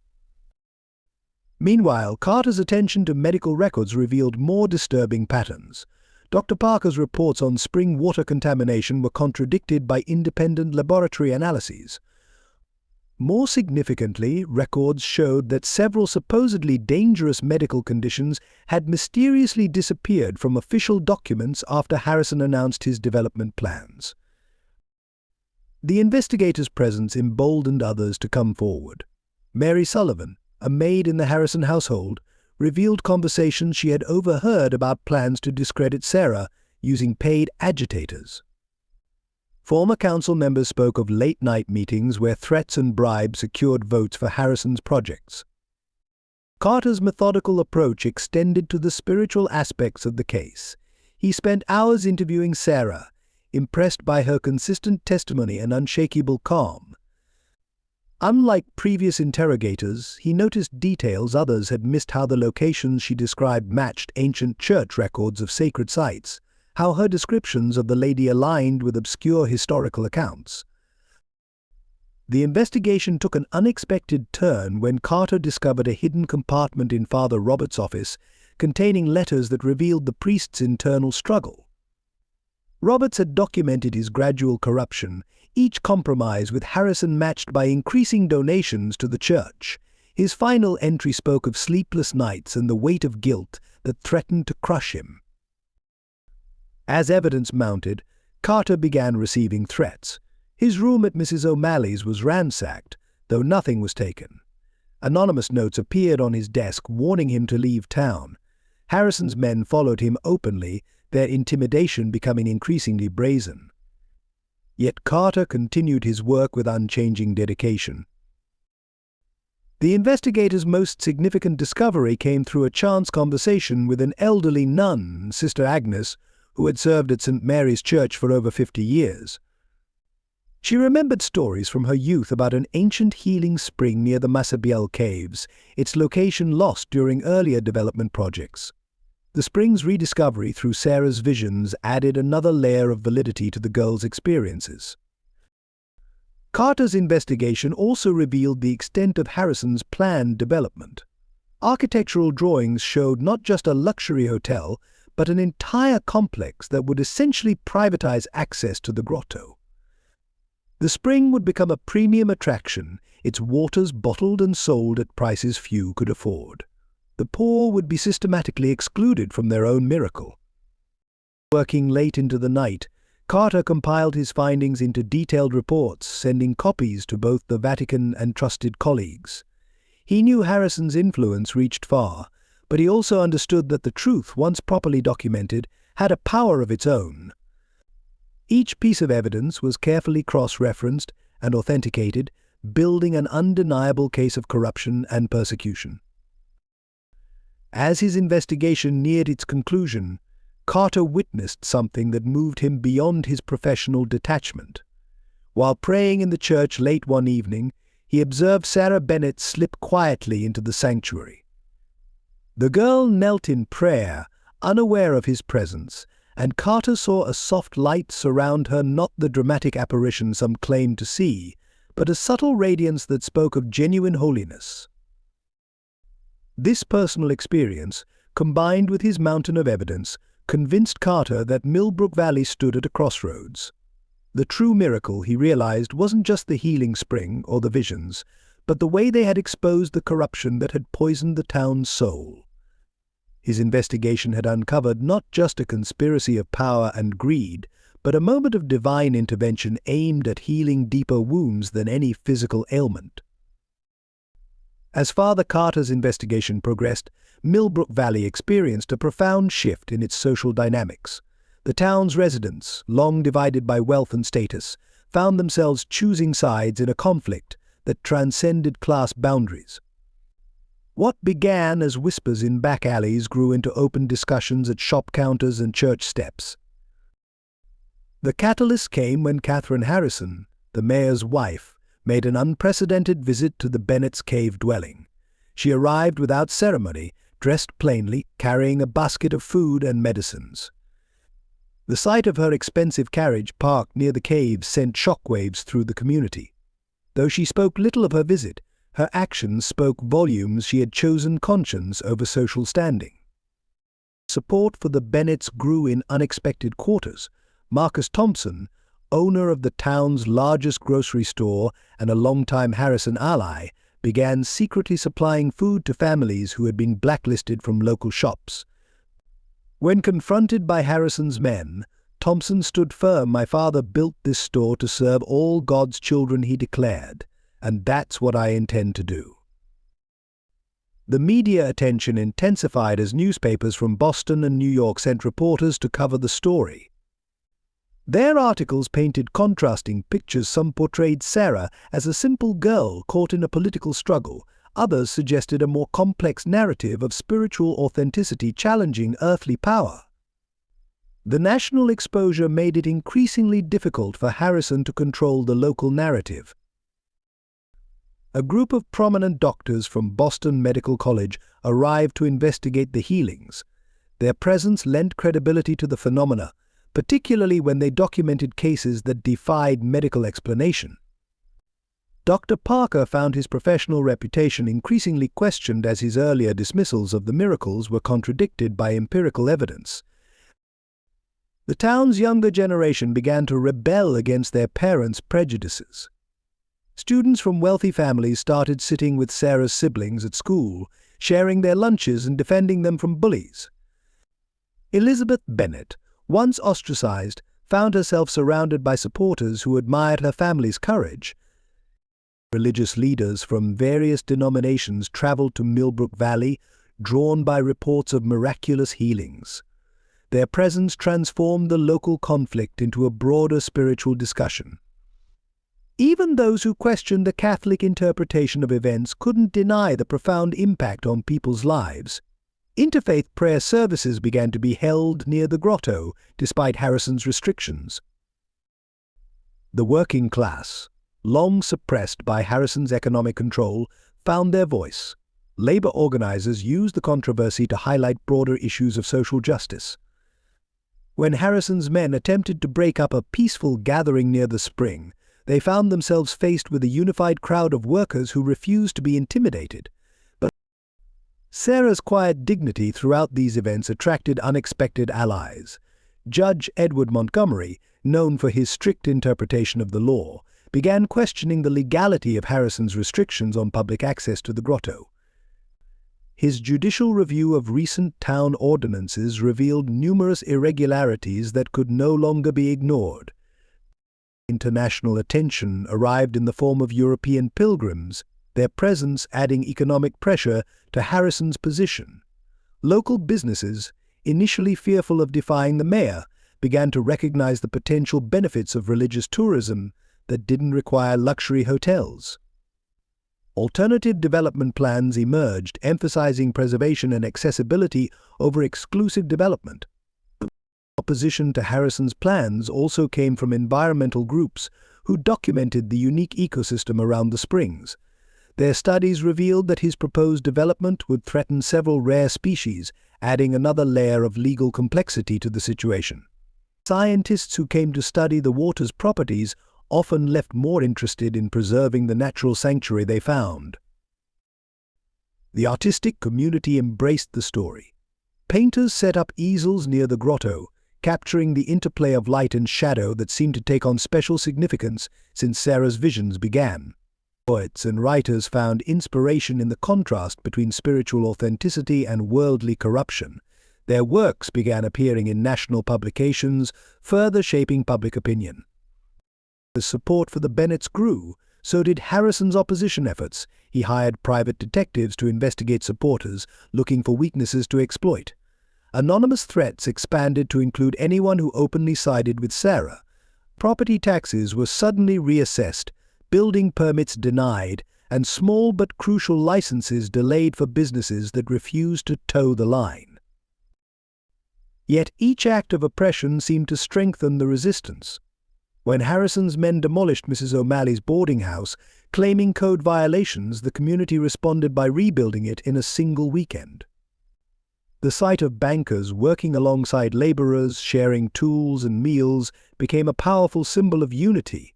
Meanwhile, Carter's attention to medical records revealed more disturbing patterns. Dr. Parker's reports on spring water contamination were contradicted by independent laboratory analyses. More significantly, records showed that several supposedly dangerous medical conditions had mysteriously disappeared from official documents after Harrison announced his development plans. The investigators' presence emboldened others to come forward. Mary Sullivan, a maid in the Harrison household, revealed conversations she had overheard about plans to discredit Sarah using paid agitators. Former council members spoke of late-night meetings where threats and bribes secured votes for Harrison's projects. Carter's methodical approach extended to the spiritual aspects of the case. He spent hours interviewing Sarah, impressed by her consistent testimony and unshakable calm. Unlike previous interrogators, he noticed details others had missed: how the locations she described matched ancient church records of sacred sites, how her descriptions of the lady aligned with obscure historical accounts. The investigation took an unexpected turn when Carter discovered a hidden compartment in Father Roberts' office containing letters that revealed the priest's internal struggle. Roberts had documented his gradual corruption, each compromise with Harrison matched by increasing donations to the church. His final entry spoke of sleepless nights and the weight of guilt that threatened to crush him. As evidence mounted, Carter began receiving threats. His room at Mrs. O'Malley's was ransacked, though nothing was taken. Anonymous notes appeared on his desk warning him to leave town. Harrison's men followed him openly, their intimidation becoming increasingly brazen. Yet Carter continued his work with unchanging dedication. The investigator's most significant discovery came through a chance conversation with an elderly nun, Sister Agnes, who had served at St. Mary's Church for over 50 years. She remembered stories from her youth about an ancient healing spring near the Massabielle Caves, its location lost during earlier development projects. The spring's rediscovery through Sarah's visions added another layer of validity to the girl's experiences. Carter's investigation also revealed the extent of Harrison's planned development. Architectural drawings showed not just a luxury hotel, but an entire complex that would essentially privatize access to the grotto. The spring would become a premium attraction, its waters bottled and sold at prices few could afford. The poor would be systematically excluded from their own miracle. Working late into the night, Carter compiled his findings into detailed reports, sending copies to both the Vatican and trusted colleagues. He knew Harrison's influence reached far, but he also understood that the truth, once properly documented, had a power of its own. Each piece of evidence was carefully cross-referenced and authenticated, building an undeniable case of corruption and persecution. As his investigation neared its conclusion, Carter witnessed something that moved him beyond his professional detachment. While praying in the church late one evening, he observed Sarah Bennett slip quietly into the sanctuary. The girl knelt in prayer, unaware of his presence, and Carter saw a soft light surround her, not the dramatic apparition some claimed to see, but a subtle radiance that spoke of genuine holiness. This personal experience, combined with his mountain of evidence, convinced Carter that Millbrook Valley stood at a crossroads. The true miracle, he realized, wasn't just the healing spring or the visions, but the way they had exposed the corruption that had poisoned the town's soul. His investigation had uncovered not just a conspiracy of power and greed, but a moment of divine intervention aimed at healing deeper wounds than any physical ailment. As Father Carter's investigation progressed, Millbrook Valley experienced a profound shift in its social dynamics. The town's residents, long divided by wealth and status, found themselves choosing sides in a conflict that transcended class boundaries. What began as whispers in back alleys grew into open discussions at shop counters and church steps. The catalyst came when Catherine Harrison, the mayor's wife, made an unprecedented visit to the Bennett's cave dwelling. She arrived without ceremony, dressed plainly, carrying a basket of food and medicines. The sight of her expensive carriage parked near the cave sent shockwaves through the community. Though she spoke little of her visit, her actions spoke volumes. She had chosen conscience over social standing. Support for the Bennetts grew in unexpected quarters. Marcus Thompson, owner of the town's largest grocery store and a longtime Harrison ally, began secretly supplying food to families who had been blacklisted from local shops. When confronted by Harrison's men, Thompson stood firm. "My father built this store to serve all God's children," he declared, "and that's what I intend to do." The media attention intensified as newspapers from Boston and New York sent reporters to cover the story. Their articles painted contrasting pictures. Some portrayed Sarah as a simple girl caught in a political struggle. Others suggested a more complex narrative of spiritual authenticity challenging earthly power. The national exposure made it increasingly difficult for Harrison to control the local narrative. A group of prominent doctors from Boston Medical College arrived to investigate the healings. Their presence lent credibility to the phenomena, particularly when they documented cases that defied medical explanation. Dr. Parker found his professional reputation increasingly questioned as his earlier dismissals of the miracles were contradicted by empirical evidence. The town's younger generation began to rebel against their parents' prejudices. Students from wealthy families started sitting with Sarah's siblings at school, sharing their lunches and defending them from bullies. Elizabeth Bennet, once ostracized, found herself surrounded by supporters who admired her family's courage. Religious leaders from various denominations traveled to Millbrook Valley, drawn by reports of miraculous healings. Their presence transformed the local conflict into a broader spiritual discussion. Even those who questioned the Catholic interpretation of events couldn't deny the profound impact on people's lives. Interfaith prayer services began to be held near the grotto, despite Harrison's restrictions. The working class, long suppressed by Harrison's economic control, found their voice. Labor organizers used the controversy to highlight broader issues of social justice. When Harrison's men attempted to break up a peaceful gathering near the spring, they found themselves faced with a unified crowd of workers who refused to be intimidated. But Sarah's quiet dignity throughout these events attracted unexpected allies. Judge Edward Montgomery, known for his strict interpretation of the law, began questioning the legality of Harrison's restrictions on public access to the grotto. His judicial review of recent town ordinances revealed numerous irregularities that could no longer be ignored. International attention arrived in the form of European pilgrims, their presence adding economic pressure to Harrison's position. Local businesses, initially fearful of defying the mayor, began to recognize the potential benefits of religious tourism that didn't require luxury hotels. Alternative development plans emerged, emphasizing preservation and accessibility over exclusive development. Opposition to Harrison's plans also came from environmental groups who documented the unique ecosystem around the springs. Their studies revealed that his proposed development would threaten several rare species, adding another layer of legal complexity to the situation. Scientists who came to study the water's properties often left more interested in preserving the natural sanctuary they found. The artistic community embraced the story. Painters set up easels near the grotto, capturing the interplay of light and shadow that seemed to take on special significance since Sarah's visions began. Poets and writers found inspiration in the contrast between spiritual authenticity and worldly corruption. Their works began appearing in national publications, further shaping public opinion. As support for the Bennets grew, so did Harrison's opposition efforts. He hired private detectives to investigate supporters, looking for weaknesses to exploit. Anonymous threats expanded to include anyone who openly sided with Sarah. Property taxes were suddenly reassessed, building permits denied, and small but crucial licenses delayed for businesses that refused to toe the line. Yet each act of oppression seemed to strengthen the resistance. When Harrison's men demolished Mrs. O'Malley's boarding house, claiming code violations, the community responded by rebuilding it in a single weekend. The sight of bankers working alongside laborers, sharing tools and meals, became a powerful symbol of unity.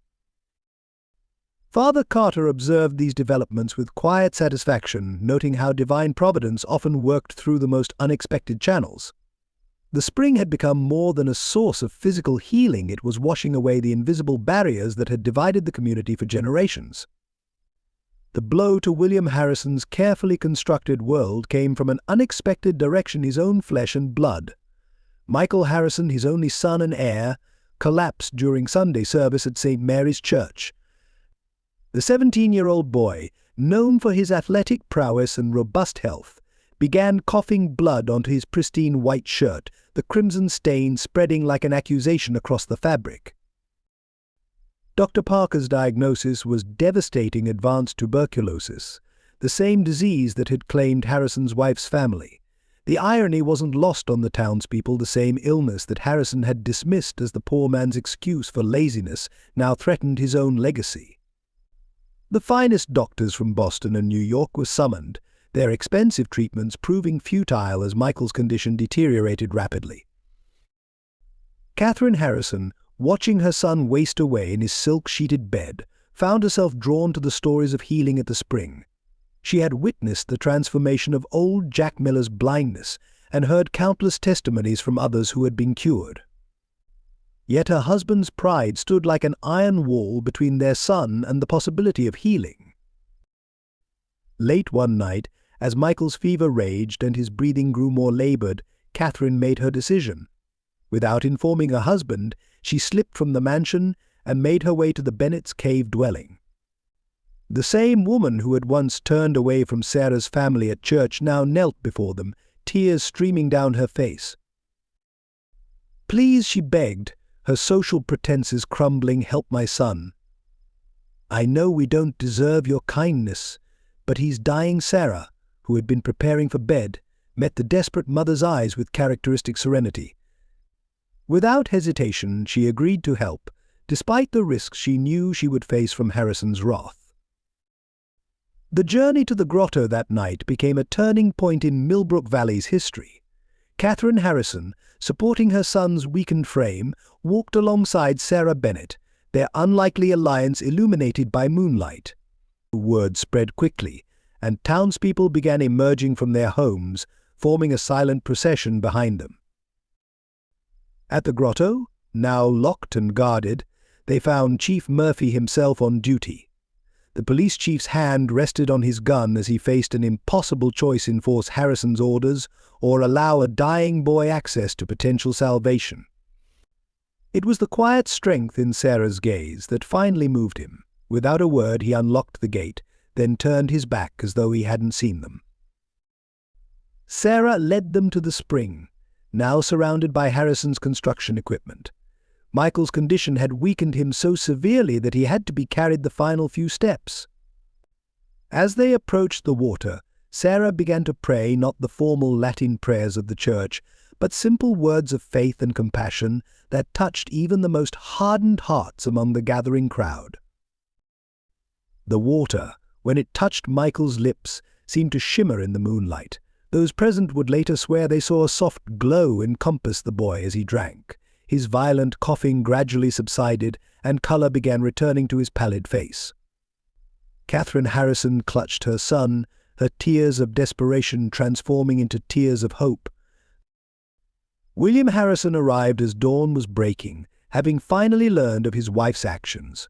Father Carter observed these developments with quiet satisfaction, noting how divine providence often worked through the most unexpected channels. The spring had become more than a source of physical healing, it was washing away the invisible barriers that had divided the community for generations. The blow to William Harrison's carefully constructed world came from an unexpected direction: his own flesh and blood. Michael Harrison, his only son and heir, collapsed during Sunday service at St. Mary's Church. The 17-year-old boy, known for his athletic prowess and robust health, began coughing blood onto his pristine white shirt, the crimson stain spreading like an accusation across the fabric. Dr. Parker's diagnosis was devastating advanced tuberculosis, the same disease that had claimed Harrison's wife's family. The irony wasn't lost on the townspeople. The same illness that Harrison had dismissed as the poor man's excuse for laziness now threatened his own legacy. The finest doctors from Boston and New York were summoned, their expensive treatments proving futile as Michael's condition deteriorated rapidly. Catherine Harrison, watching her son waste away in his silk-sheeted bed, found herself drawn to the stories of healing at the spring. She had witnessed the transformation of old Jack Miller's blindness and heard countless testimonies from others who had been cured. Yet her husband's pride stood like an iron wall between their son and the possibility of healing. Late one night, as Michael's fever raged and his breathing grew more labored, Catherine made her decision. Without informing her husband, she slipped from the mansion and made her way to the Bennetts' cave dwelling. The same woman who had once turned away from Sarah's family at church now knelt before them, tears streaming down her face. "Please," she begged, her social pretenses crumbling, "help my son. I know we don't deserve your kindness, but he's dying." Sarah, who had been preparing for bed, met the desperate mother's eyes with characteristic serenity. Without hesitation, she agreed to help, despite the risks she knew she would face from Harrison's wrath. The journey to the grotto that night became a turning point in Millbrook Valley's history. Catherine Harrison, supporting her son's weakened frame, walked alongside Sarah Bennett, their unlikely alliance illuminated by moonlight. Word spread quickly, and townspeople began emerging from their homes, forming a silent procession behind them. At the grotto, now locked and guarded, they found Chief Murphy himself on duty. The police chief's hand rested on his gun as he faced an impossible choice: enforce Harrison's orders or allow a dying boy access to potential salvation. It was the quiet strength in Sarah's gaze that finally moved him. Without a word, he unlocked the gate, then turned his back as though he hadn't seen them. Sarah led them to the spring, now surrounded by Harrison's construction equipment. Michael's condition had weakened him so severely that he had to be carried the final few steps. As they approached the water, Sarah began to pray not the formal Latin prayers of the church, but simple words of faith and compassion that touched even the most hardened hearts among the gathering crowd. The water, when it touched Michael's lips, seemed to shimmer in the moonlight. Those present would later swear they saw a soft glow encompass the boy as he drank. His violent coughing gradually subsided, and color began returning to his pallid face. Catherine Harrison clutched her son, her tears of desperation transforming into tears of hope. William Harrison arrived as dawn was breaking, having finally learned of his wife's actions.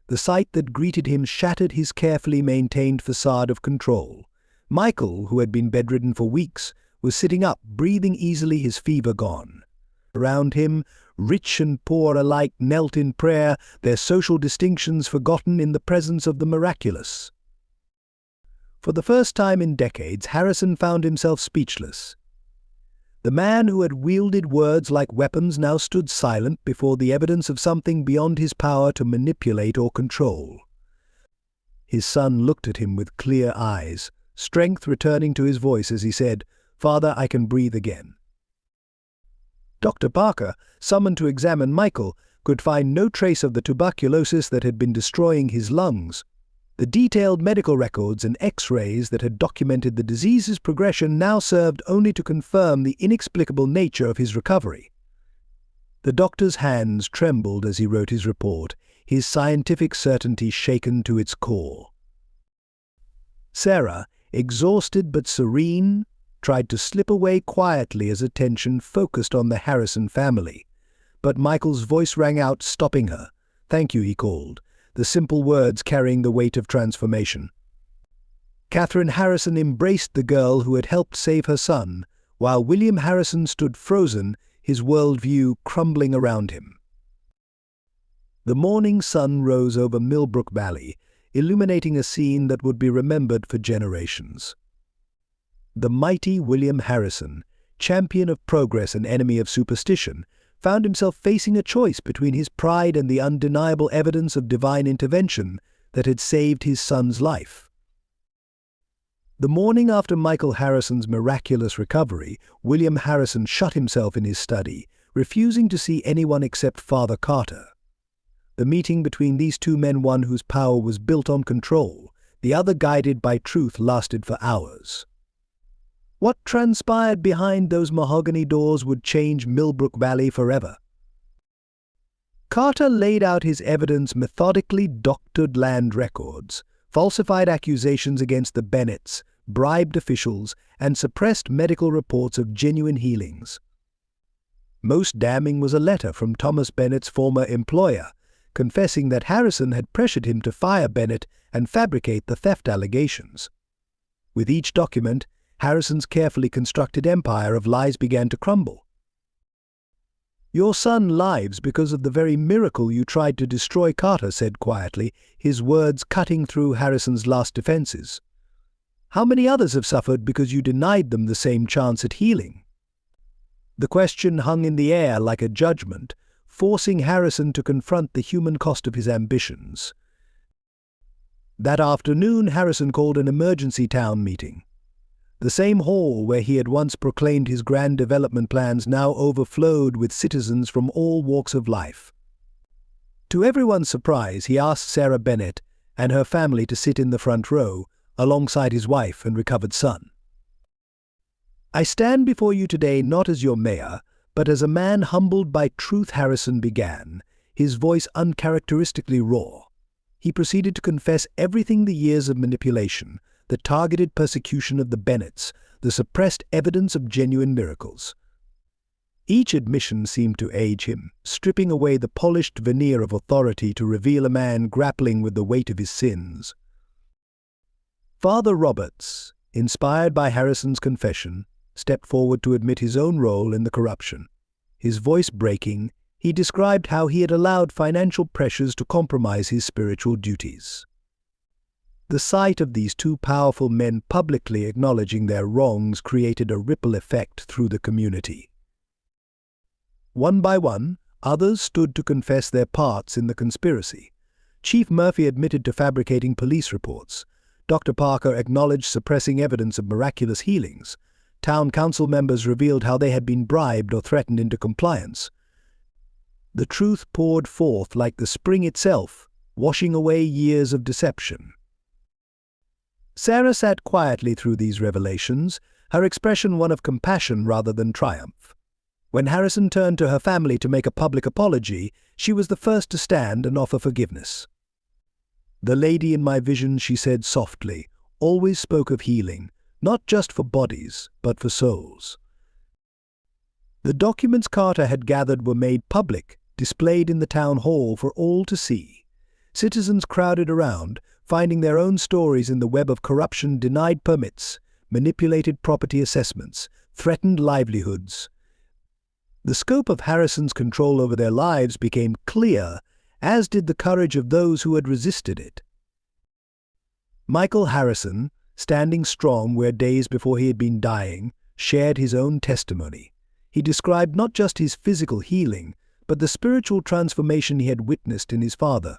The sight that greeted him shattered his carefully maintained facade of control. Michael, who had been bedridden for weeks, was sitting up, breathing easily, his fever gone. Around him, rich and poor alike knelt in prayer, their social distinctions forgotten in the presence of the miraculous. For the first time in decades, Harrison found himself speechless. The man who had wielded words like weapons now stood silent before the evidence of something beyond his power to manipulate or control. His son looked at him with clear eyes, strength returning to his voice as he said, "Father, I can breathe again." Dr. Parker, summoned to examine Michael, could find no trace of the tuberculosis that had been destroying his lungs. The detailed medical records and X-rays that had documented the disease's progression now served only to confirm the inexplicable nature of his recovery. The doctor's hands trembled as he wrote his report, his scientific certainty shaken to its core. Sarah, exhausted but serene, tried to slip away quietly as attention focused on the Harrison family. But Michael's voice rang out, stopping her. "Thank you," he called, the simple words carrying the weight of transformation. Catherine Harrison embraced the girl who had helped save her son, while William Harrison stood frozen, his worldview crumbling around him. The morning sun rose over Millbrook Valley, illuminating a scene that would be remembered for generations. The mighty William Harrison, champion of progress and enemy of superstition, found himself facing a choice between his pride and the undeniable evidence of divine intervention that had saved his son's life. The morning after Michael Harrison's miraculous recovery, William Harrison shut himself in his study, refusing to see anyone except Father Carter. The meeting between these two men, one whose power was built on control, the other guided by truth, lasted for hours. What transpired behind those mahogany doors would change Millbrook Valley forever. Carter laid out his evidence, methodically doctored land records, falsified accusations against the Bennetts, bribed officials, and suppressed medical reports of genuine healings. Most damning was a letter from Thomas Bennett's former employer, confessing that Harrison had pressured him to fire Bennett and fabricate the theft allegations. With each document, Harrison's carefully constructed empire of lies began to crumble. "Your son lives because of the very miracle you tried to destroy," Carter said quietly, his words cutting through Harrison's last defenses. "How many others have suffered because you denied them the same chance at healing?" The question hung in the air like a judgment, forcing Harrison to confront the human cost of his ambitions. That afternoon, Harrison called an emergency town meeting. The same hall where he had once proclaimed his grand development plans now overflowed with citizens from all walks of life. To everyone's surprise, he asked Sarah Bennett and her family to sit in the front row, alongside his wife and recovered son. "I stand before you today not as your mayor, but as a man humbled by truth," Harrison began, his voice uncharacteristically raw. He proceeded to confess everything: the years of manipulation, the targeted persecution of the Bennetts, the suppressed evidence of genuine miracles. Each admission seemed to age him, stripping away the polished veneer of authority to reveal a man grappling with the weight of his sins. Father Roberts, inspired by Harrison's confession, stepped forward to admit his own role in the corruption. His voice breaking, he described how he had allowed financial pressures to compromise his spiritual duties. The sight of these two powerful men publicly acknowledging their wrongs created a ripple effect through the community. One by one, others stood to confess their parts in the conspiracy. Chief Murphy admitted to fabricating police reports. Dr. Parker acknowledged suppressing evidence of miraculous healings. Town council members revealed how they had been bribed or threatened into compliance. The truth poured forth like the spring itself, washing away years of deception. Sarah sat quietly through these revelations, her expression one of compassion rather than triumph. When Harrison turned to her family to make a public apology, she was the first to stand and offer forgiveness. "The lady in my vision," she said softly, "always spoke of healing, not just for bodies, but for souls." The documents Carter had gathered were made public, displayed in the town hall for all to see. Citizens crowded around, finding their own stories in the web of corruption: denied permits, manipulated property assessments, threatened livelihoods. The scope of Harrison's control over their lives became clear, as did the courage of those who had resisted it. Michael Harrison, standing strong where days before he had been dying, shared his own testimony. He described not just his physical healing, but the spiritual transformation he had witnessed in his father.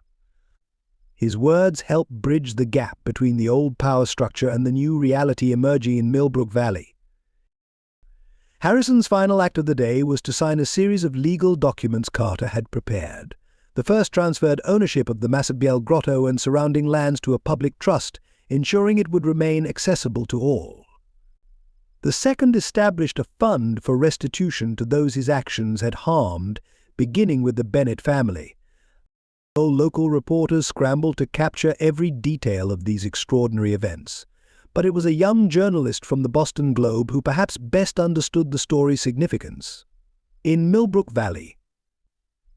His words helped bridge the gap between the old power structure and the new reality emerging in Millbrook Valley. Harrison's final act of the day was to sign a series of legal documents Carter had prepared. The first transferred ownership of the Massabielle Grotto and surrounding lands to a public trust, ensuring it would remain accessible to all. The second established a fund for restitution to those his actions had harmed, beginning with the Bennett family. Local reporters scrambled to capture every detail of these extraordinary events, but it was a young journalist from the Boston Globe who perhaps best understood the story's significance. In Millbrook Valley,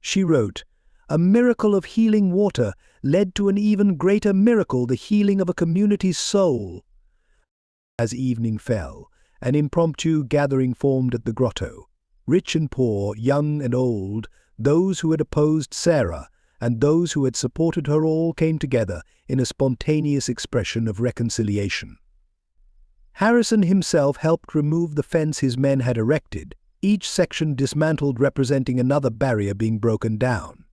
she wrote, "A miracle of healing water led to an even greater miracle, the healing of a community's soul." As evening fell, an impromptu gathering formed at the grotto. Rich and poor, young and old, those who had opposed Sarah and those who had supported her all came together in a spontaneous expression of reconciliation. Harrison himself helped remove the fence his men had erected, each section dismantled representing another barrier being broken down.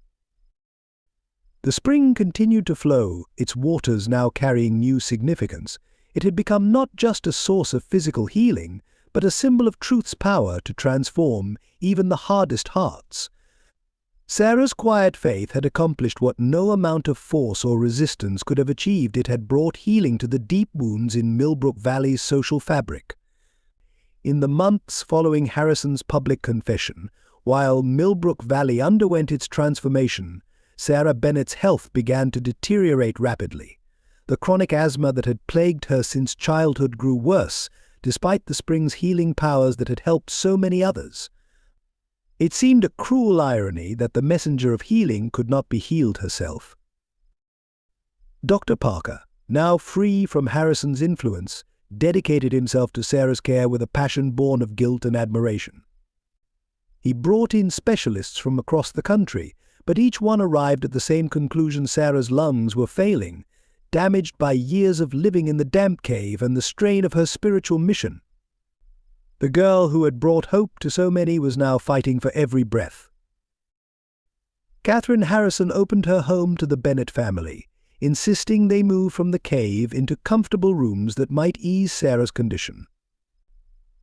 The spring continued to flow, its waters now carrying new significance. It had become not just a source of physical healing, but a symbol of truth's power to transform even the hardest hearts. Sarah's quiet faith had accomplished what no amount of force or resistance could have achieved. It had brought healing to the deep wounds in Millbrook Valley's social fabric. In the months following Harrison's public confession, while Millbrook Valley underwent its transformation, Sarah Bennett's health began to deteriorate rapidly. The chronic asthma that had plagued her since childhood grew worse, despite the spring's healing powers that had helped so many others. It seemed a cruel irony that the messenger of healing could not be healed herself. Dr. Parker, now free from Harrison's influence, dedicated himself to Sarah's care with a passion born of guilt and admiration. He brought in specialists from across the country, but each one arrived at the same conclusion: Sarah's lungs were failing, damaged by years of living in the damp cave and the strain of her spiritual mission. The girl who had brought hope to so many was now fighting for every breath. Catherine Harrison opened her home to the Bennett family, insisting they move from the cave into comfortable rooms that might ease Sarah's condition.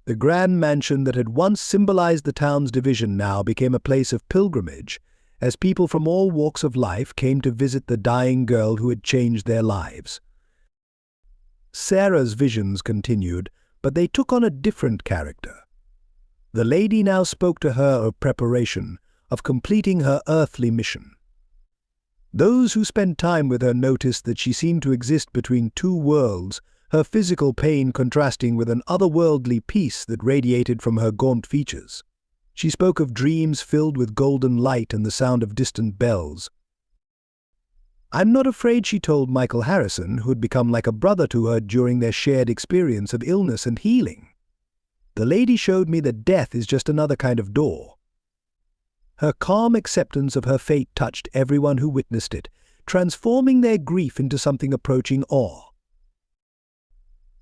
The grand mansion that had once symbolized the town's division now became a place of pilgrimage, as people from all walks of life came to visit the dying girl who had changed their lives. Sarah's visions continued, but they took on a different character. The lady now spoke to her of preparation, of completing her earthly mission. Those who spent time with her noticed that she seemed to exist between two worlds, her physical pain contrasting with an otherworldly peace that radiated from her gaunt features. She spoke of dreams filled with golden light and the sound of distant bells. "I'm not afraid," she told Michael Harrison, who had become like a brother to her during their shared experience of illness and healing. "The lady showed me that death is just another kind of door." Her calm acceptance of her fate touched everyone who witnessed it, transforming their grief into something approaching awe.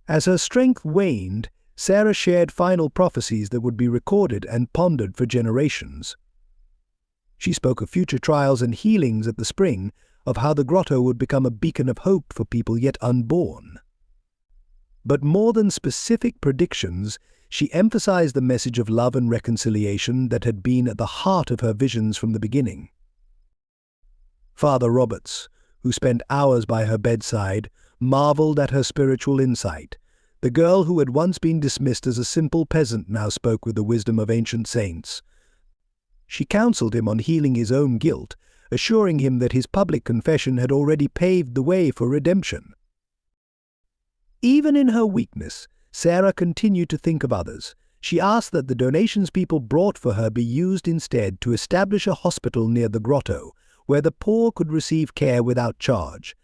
As her strength waned, Sarah shared final prophecies that would be recorded and pondered for generations. She spoke of future trials and healings at the spring, of how the grotto would become a beacon of hope for people yet unborn. But more than specific predictions, she emphasized the message of love and reconciliation that had been at the heart of her visions from the beginning. Father Roberts, who spent hours by her bedside, marveled at her spiritual insight. The girl who had once been dismissed as a simple peasant now spoke with the wisdom of ancient saints. She counseled him on healing his own guilt, assuring him that his public confession had already paved the way for redemption. Even in her weakness, Sarah continued to think of others. She asked that the donations people brought for her be used instead to establish a hospital near the grotto, where the poor could receive care without charge.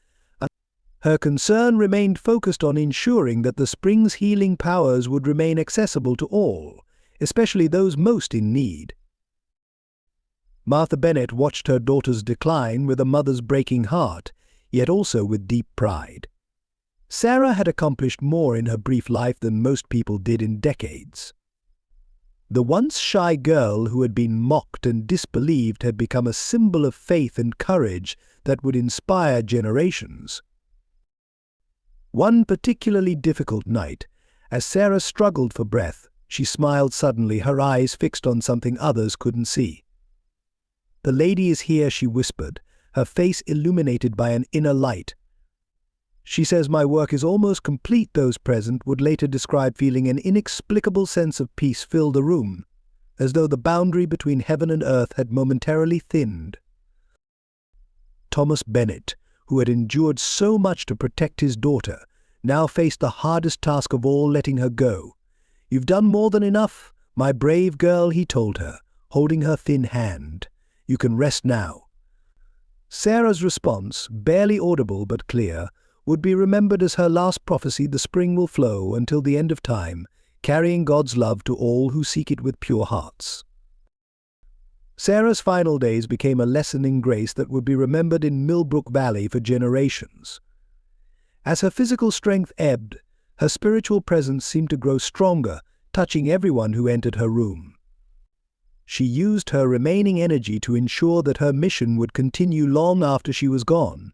Her concern remained focused on ensuring that the spring's healing powers would remain accessible to all, especially those most in need. Martha Bennett watched her daughter's decline with a mother's breaking heart, yet also with deep pride. Sarah had accomplished more in her brief life than most people did in decades. The once shy girl who had been mocked and disbelieved had become a symbol of faith and courage that would inspire generations. One particularly difficult night, as Sarah struggled for breath, she smiled suddenly, her eyes fixed on something others couldn't see. "The lady is here," she whispered, her face illuminated by an inner light. "She says my work is almost complete." Those present would later describe feeling an inexplicable sense of peace fill the room, as though the boundary between heaven and earth had momentarily thinned. Thomas Bennett, who had endured so much to protect his daughter, now faced the hardest task of all, letting her go. "You've done more than enough, my brave girl," he told her, holding her thin hand. "You can rest now." Sarah's response, barely audible but clear, would be remembered as her last prophecy: the spring will flow until the end of time, carrying God's love to all who seek it with pure hearts. Sarah's final days became a lesson in grace that would be remembered in Millbrook Valley for generations. As her physical strength ebbed, her spiritual presence seemed to grow stronger, touching everyone who entered her room. She used her remaining energy to ensure that her mission would continue long after she was gone.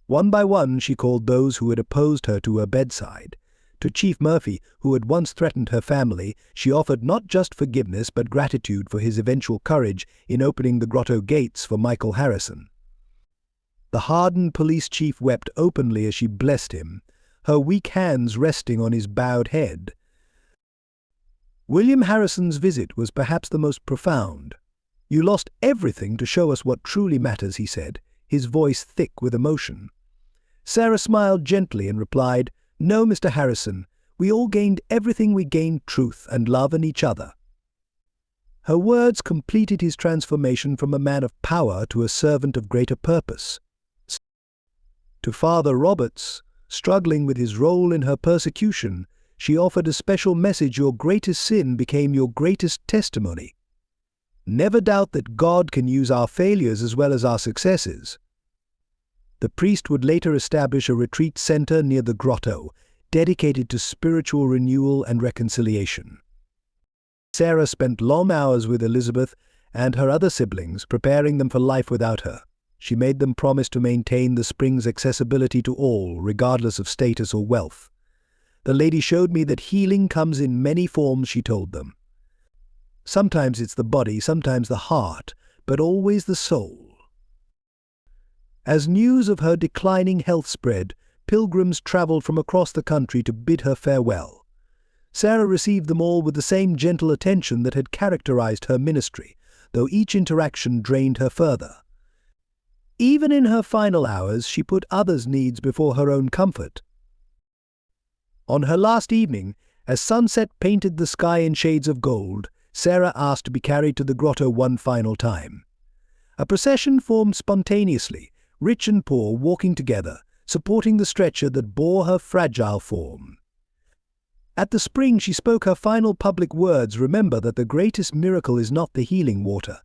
One by one, she called those who had opposed her to her bedside. To Chief Murphy, who had once threatened her family, she offered not just forgiveness but gratitude for his eventual courage in opening the grotto gates for Michael Harrison. The hardened police chief wept openly as she blessed him, her weak hands resting on his bowed head. William Harrison's visit was perhaps the most profound. "You lost everything to show us what truly matters," he said, his voice thick with emotion. Sarah smiled gently and replied, "No, Mr. Harrison, we all gained everything. We gained truth and love in each other." Her words completed his transformation from a man of power to a servant of greater purpose. To Father Roberts, struggling with his role in her persecution, she offered a special message: your greatest sin became your greatest testimony. Never doubt that God can use our failures as well as our successes. The priest would later establish a retreat center near the grotto, dedicated to spiritual renewal and reconciliation. Sarah spent long hours with Elizabeth and her other siblings, preparing them for life without her. She made them promise to maintain the spring's accessibility to all, regardless of status or wealth. The lady showed me that healing comes in many forms, she told them. Sometimes it's the body, sometimes the heart, but always the soul. As news of her declining health spread, pilgrims traveled from across the country to bid her farewell. Sarah received them all with the same gentle attention that had characterized her ministry, though each interaction drained her further. Even in her final hours, she put others' needs before her own comfort. On her last evening, as sunset painted the sky in shades of gold, Sarah asked to be carried to the grotto one final time. A procession formed spontaneously, rich and poor walking together, supporting the stretcher that bore her fragile form. At the spring she spoke her final public words: remember that the greatest miracle is not the healing water,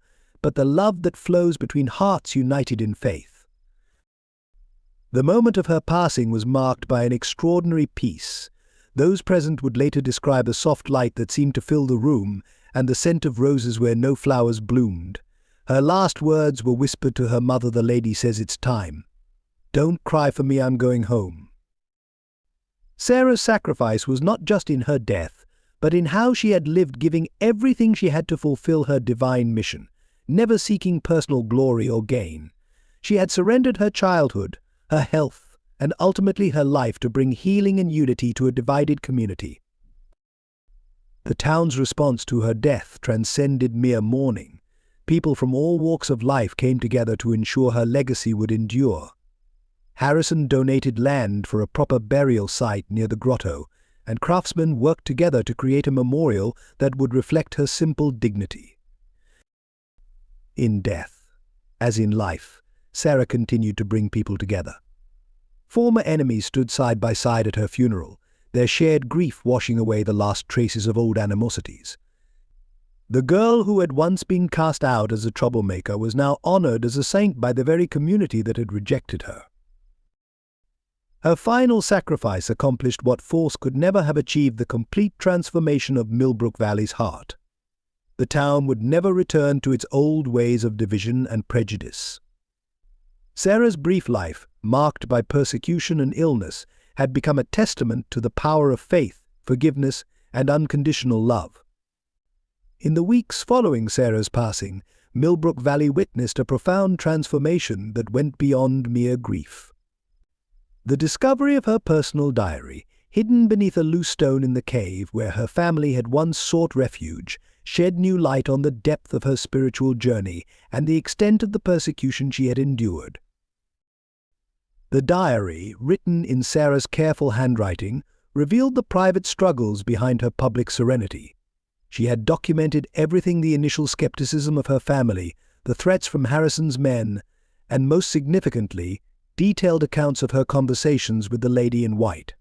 but the love that flows between hearts united in faith. The moment of her passing was marked by an extraordinary peace. Those present would later describe a soft light that seemed to fill the room, and the scent of roses where no flowers bloomed. Her last words were whispered to her mother: the lady says it's time. Don't cry for me, I'm going home. Sarah's sacrifice was not just in her death, but in how she had lived, giving everything she had to fulfill her divine mission, never seeking personal glory or gain. She had surrendered her childhood, her health, and ultimately her life to bring healing and unity to a divided community. The town's response to her death transcended mere mourning. People from all walks of life came together to ensure her legacy would endure. Harrison donated land for a proper burial site near the grotto, and craftsmen worked together to create a memorial that would reflect her simple dignity. In death, as in life, Sarah continued to bring people together. Former enemies stood side by side at her funeral, their shared grief washing away the last traces of old animosities. The girl who had once been cast out as a troublemaker was now honored as a saint by the very community that had rejected her. Her final sacrifice accomplished what force could never have achieved: the complete transformation of Millbrook Valley's heart. The town would never return to its old ways of division and prejudice. Sarah's brief life, marked by persecution and illness, had become a testament to the power of faith, forgiveness, and unconditional love. In the weeks following Sarah's passing, Millbrook Valley witnessed a profound transformation that went beyond mere grief. The discovery of her personal diary, hidden beneath a loose stone in the cave where her family had once sought refuge, shed new light on the depth of her spiritual journey and the extent of the persecution she had endured. The diary, written in Sarah's careful handwriting, revealed the private struggles behind her public serenity. She had documented everything: the initial skepticism of her family, the threats from Harrison's men, and most significantly, detailed accounts of her conversations with the Lady in White.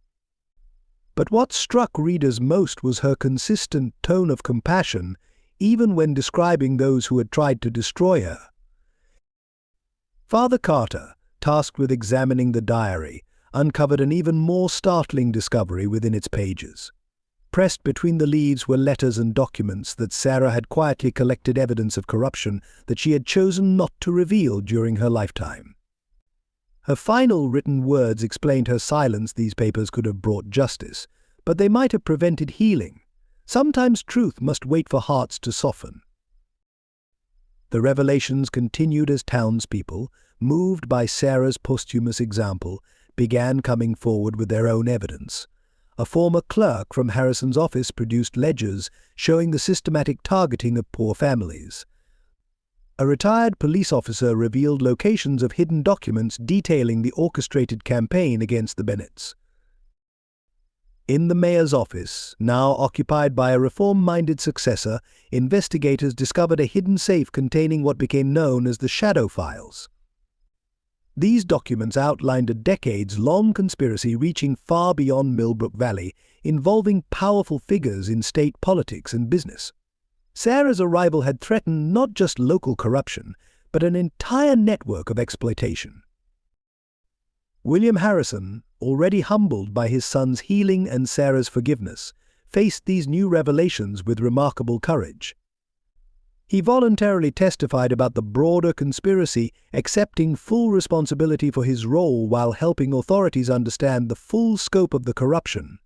But what struck readers most was her consistent tone of compassion, even when describing those who had tried to destroy her. Father Carter, tasked with examining the diary, uncovered an even more startling discovery within its pages. Pressed between the leaves were letters and documents that Sarah had quietly collected, evidence of corruption that she had chosen not to reveal during her lifetime. Her final written words explained her silence: these papers could have brought justice, but they might have prevented healing. Sometimes truth must wait for hearts to soften. The revelations continued as townspeople, moved by Sarah's posthumous example, began coming forward with their own evidence. A former clerk from Harrison's office produced ledgers showing the systematic targeting of poor families. A retired police officer revealed locations of hidden documents detailing the orchestrated campaign against the Bennetts. In the mayor's office, now occupied by a reform-minded successor, investigators discovered a hidden safe containing what became known as the Shadow Files. These documents outlined a decades-long conspiracy reaching far beyond Millbrook Valley, involving powerful figures in state politics and business. Sarah's arrival had threatened not just local corruption, but an entire network of exploitation. William Harrison, already humbled by his son's healing and Sarah's forgiveness, faced these new revelations with remarkable courage. He voluntarily testified about the broader conspiracy, accepting full responsibility for his role while helping authorities understand the full scope of the corruption.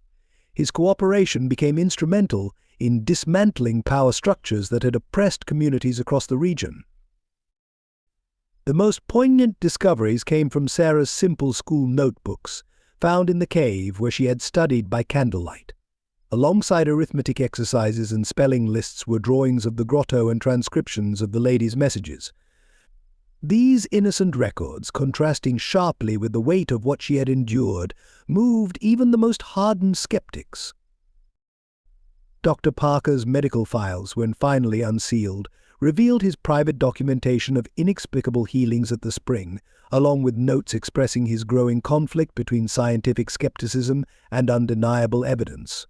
His cooperation became instrumental in dismantling power structures that had oppressed communities across the region. The most poignant discoveries came from Sarah's simple school notebooks, found in the cave where she had studied by candlelight. Alongside arithmetic exercises and spelling lists were drawings of the grotto and transcriptions of the lady's messages. These innocent records, contrasting sharply with the weight of what she had endured, moved even the most hardened skeptics. Dr. Parker's medical files, when finally unsealed, revealed his private documentation of inexplicable healings at the spring, along with notes expressing his growing conflict between scientific skepticism and undeniable evidence.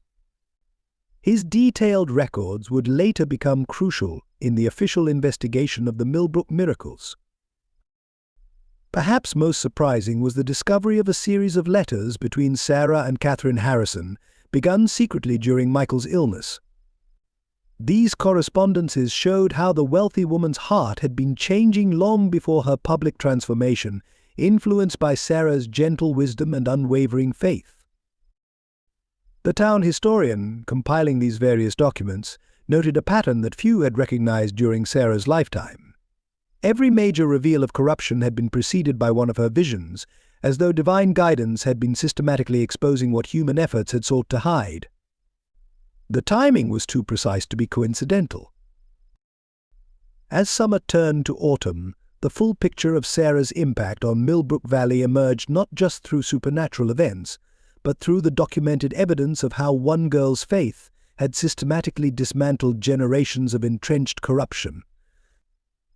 His detailed records would later become crucial in the official investigation of the Millbrook miracles. Perhaps most surprising was the discovery of a series of letters between Sarah and Catherine Harrison, begun secretly during Michael's illness. These correspondences showed how the wealthy woman's heart had been changing long before her public transformation, influenced by Sarah's gentle wisdom and unwavering faith. The town historian, compiling these various documents, noted a pattern that few had recognized during Sarah's lifetime. Every major reveal of corruption had been preceded by one of her visions, as though divine guidance had been systematically exposing what human efforts had sought to hide. The timing was too precise to be coincidental. As summer turned to autumn, the full picture of Sarah's impact on Millbrook Valley emerged not just through supernatural events, but through the documented evidence of how one girl's faith had systematically dismantled generations of entrenched corruption.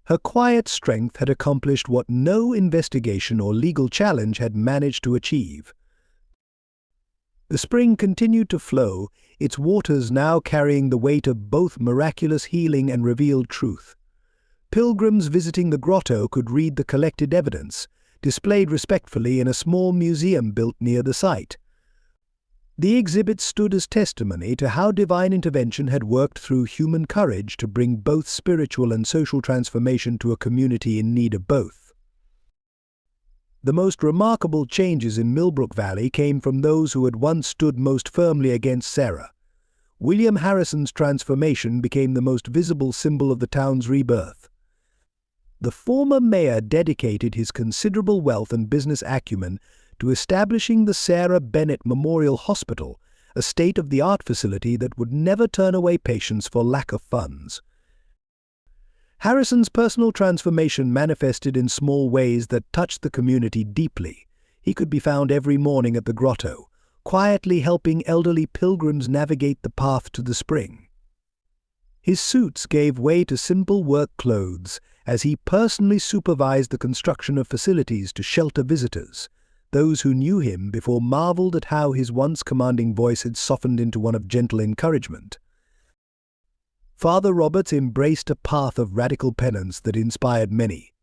Her quiet strength had accomplished what no investigation or legal challenge had managed to achieve. The spring continued to flow, its waters now carrying the weight of both miraculous healing and revealed truth. Pilgrims visiting the grotto could read the collected evidence, displayed respectfully in a small museum built near the site. The exhibit stood as testimony to how divine intervention had worked through human courage to bring both spiritual and social transformation to a community in need of both. The most remarkable changes in Millbrook Valley came from those who had once stood most firmly against Sarah. William Harrison's transformation became the most visible symbol of the town's rebirth. The former mayor dedicated his considerable wealth and business acumen to establishing the Sarah Bennett Memorial Hospital, a state-of-the-art facility that would never turn away patients for lack of funds. Harrison's personal transformation manifested in small ways that touched the community deeply. He could be found every morning at the grotto, quietly helping elderly pilgrims navigate the path to the spring. His suits gave way to simple work clothes as he personally supervised the construction of facilities to shelter visitors. Those who knew him before marveled at how his once commanding voice had softened into one of gentle encouragement. Father Roberts embraced a path of radical penance that inspired many.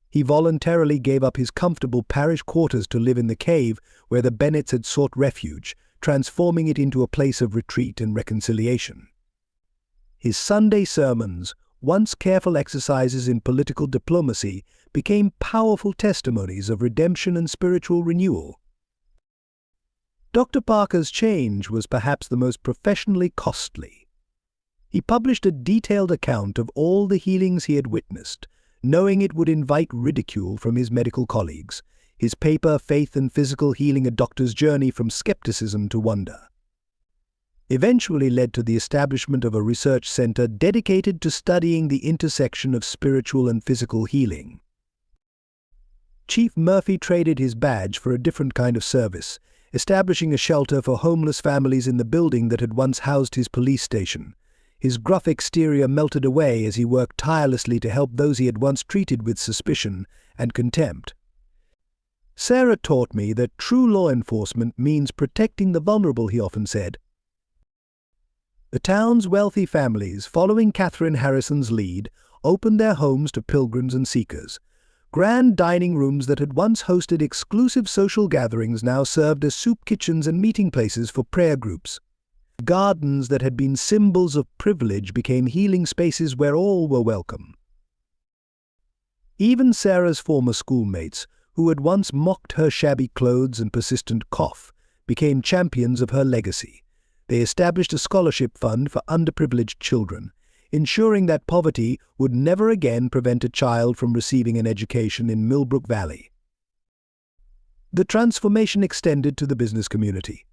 He voluntarily gave up his comfortable parish quarters to live in the cave where the Bennetts had sought refuge, transforming it into a place of retreat and reconciliation. His Sunday sermons, once careful exercises in political diplomacy, became powerful testimonies of redemption and spiritual renewal. Dr. Parker's change was perhaps the most professionally costly. He published a detailed account of all the healings he had witnessed, knowing it would invite ridicule from his medical colleagues. His paper, Faith and Physical Healing: A Doctor's Journey from Skepticism to Wonder, eventually led to the establishment of a research center dedicated to studying the intersection of spiritual and physical healing. Chief Murphy traded his badge for a different kind of service, establishing a shelter for homeless families in the building that had once housed his police station. His gruff exterior melted away as he worked tirelessly to help those he had once treated with suspicion and contempt. Sarah taught me that true law enforcement means protecting the vulnerable, he often said. The town's wealthy families, following Catherine Harrison's lead, opened their homes to pilgrims and seekers. Grand dining rooms that had once hosted exclusive social gatherings now served as soup kitchens and meeting places for prayer groups. Gardens that had been symbols of privilege became healing spaces where all were welcome. Even Sarah's former schoolmates, who had once mocked her shabby clothes and persistent cough, became champions of her legacy. They established a scholarship fund for underprivileged children, ensuring that poverty would never again prevent a child from receiving an education in Millbrook Valley. The transformation extended to the business community.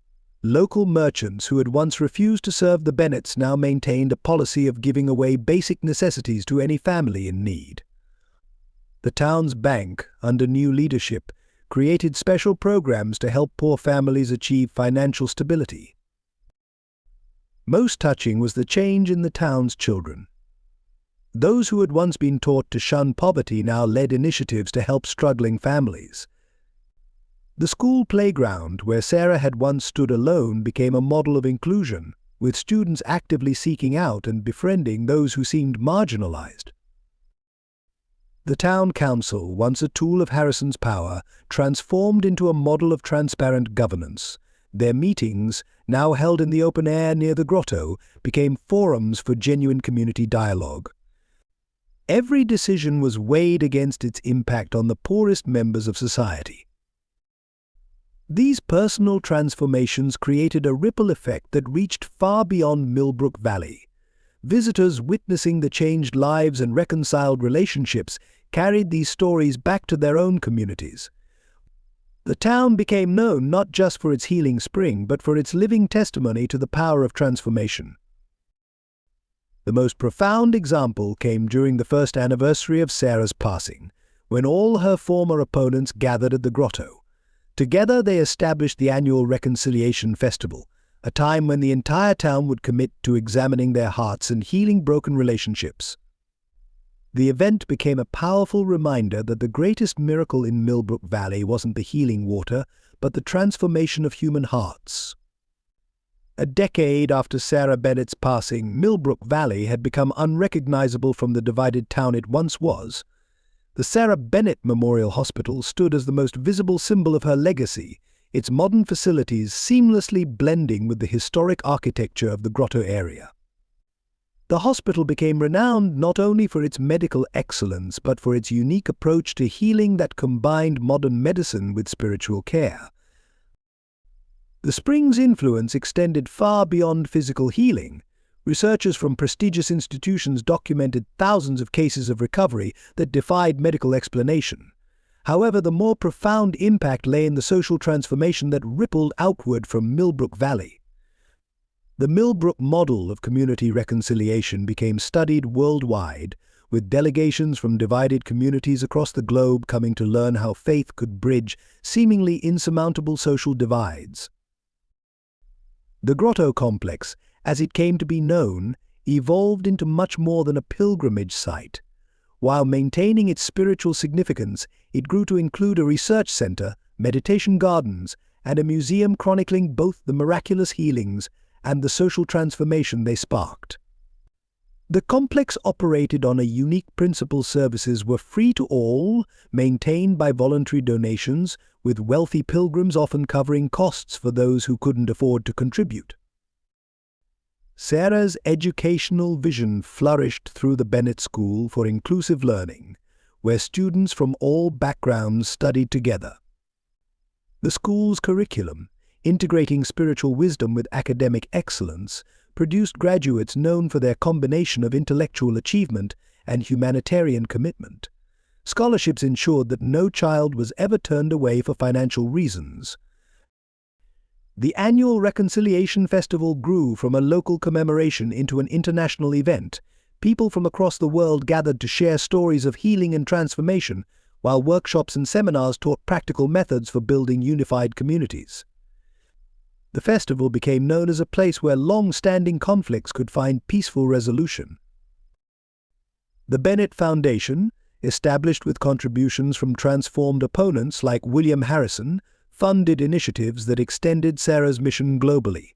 Local merchants who had once refused to serve the Bennetts now maintained a policy of giving away basic necessities to any family in need. The town's bank, under new leadership, created special programs to help poor families achieve financial stability. Most touching was the change in the town's children. Those who had once been taught to shun poverty now led initiatives to help struggling families. The school playground, where Sarah had once stood alone, became a model of inclusion, with students actively seeking out and befriending those who seemed marginalized. The town council, once a tool of Harrison's power, transformed into a model of transparent governance. Their meetings, now held in the open air near the grotto, became forums for genuine community dialogue. Every decision was weighed against its impact on the poorest members of society. These personal transformations created a ripple effect that reached far beyond Millbrook Valley. Visitors witnessing the changed lives and reconciled relationships carried these stories back to their own communities. The town became known not just for its healing spring, but for its living testimony to the power of transformation. The most profound example came during the first anniversary of Sarah's passing, when all her former opponents gathered at the grotto. Together they established the annual Reconciliation Festival, a time when the entire town would commit to examining their hearts and healing broken relationships. The event became a powerful reminder that the greatest miracle in Millbrook Valley wasn't the healing water, but the transformation of human hearts. A decade after Sarah Bennett's passing, Millbrook Valley had become unrecognizable from the divided town it once was. The Sarah Bennett Memorial Hospital stood as the most visible symbol of her legacy, its modern facilities seamlessly blending with the historic architecture of the grotto area. The hospital became renowned not only for its medical excellence, but for its unique approach to healing that combined modern medicine with spiritual care. The spring's influence extended far beyond physical healing. Researchers from prestigious institutions documented thousands of cases of recovery that defied medical explanation. However, the more profound impact lay in the social transformation that rippled outward from Millbrook Valley. The Millbrook model of community reconciliation became studied worldwide, with delegations from divided communities across the globe coming to learn how faith could bridge seemingly insurmountable social divides. The grotto complex, as it came to be known, evolved into much more than a pilgrimage site. While maintaining its spiritual significance, it grew to include a research center, meditation gardens, and a museum chronicling both the miraculous healings and the social transformation they sparked. The complex operated on a unique principle: services were free to all, maintained by voluntary donations, with wealthy pilgrims often covering costs for those who couldn't afford to contribute. Sarah's educational vision flourished through the Bennett School for Inclusive Learning, where students from all backgrounds studied together. The school's curriculum, integrating spiritual wisdom with academic excellence, produced graduates known for their combination of intellectual achievement and humanitarian commitment. Scholarships ensured that no child was ever turned away for financial reasons. The annual Reconciliation Festival grew from a local commemoration into an international event. People from across the world gathered to share stories of healing and transformation, while workshops and seminars taught practical methods for building unified communities. The festival became known as a place where long-standing conflicts could find peaceful resolution. The Bennett Foundation, established with contributions from transformed opponents like William Harrison, funded initiatives that extended Sarah's mission globally.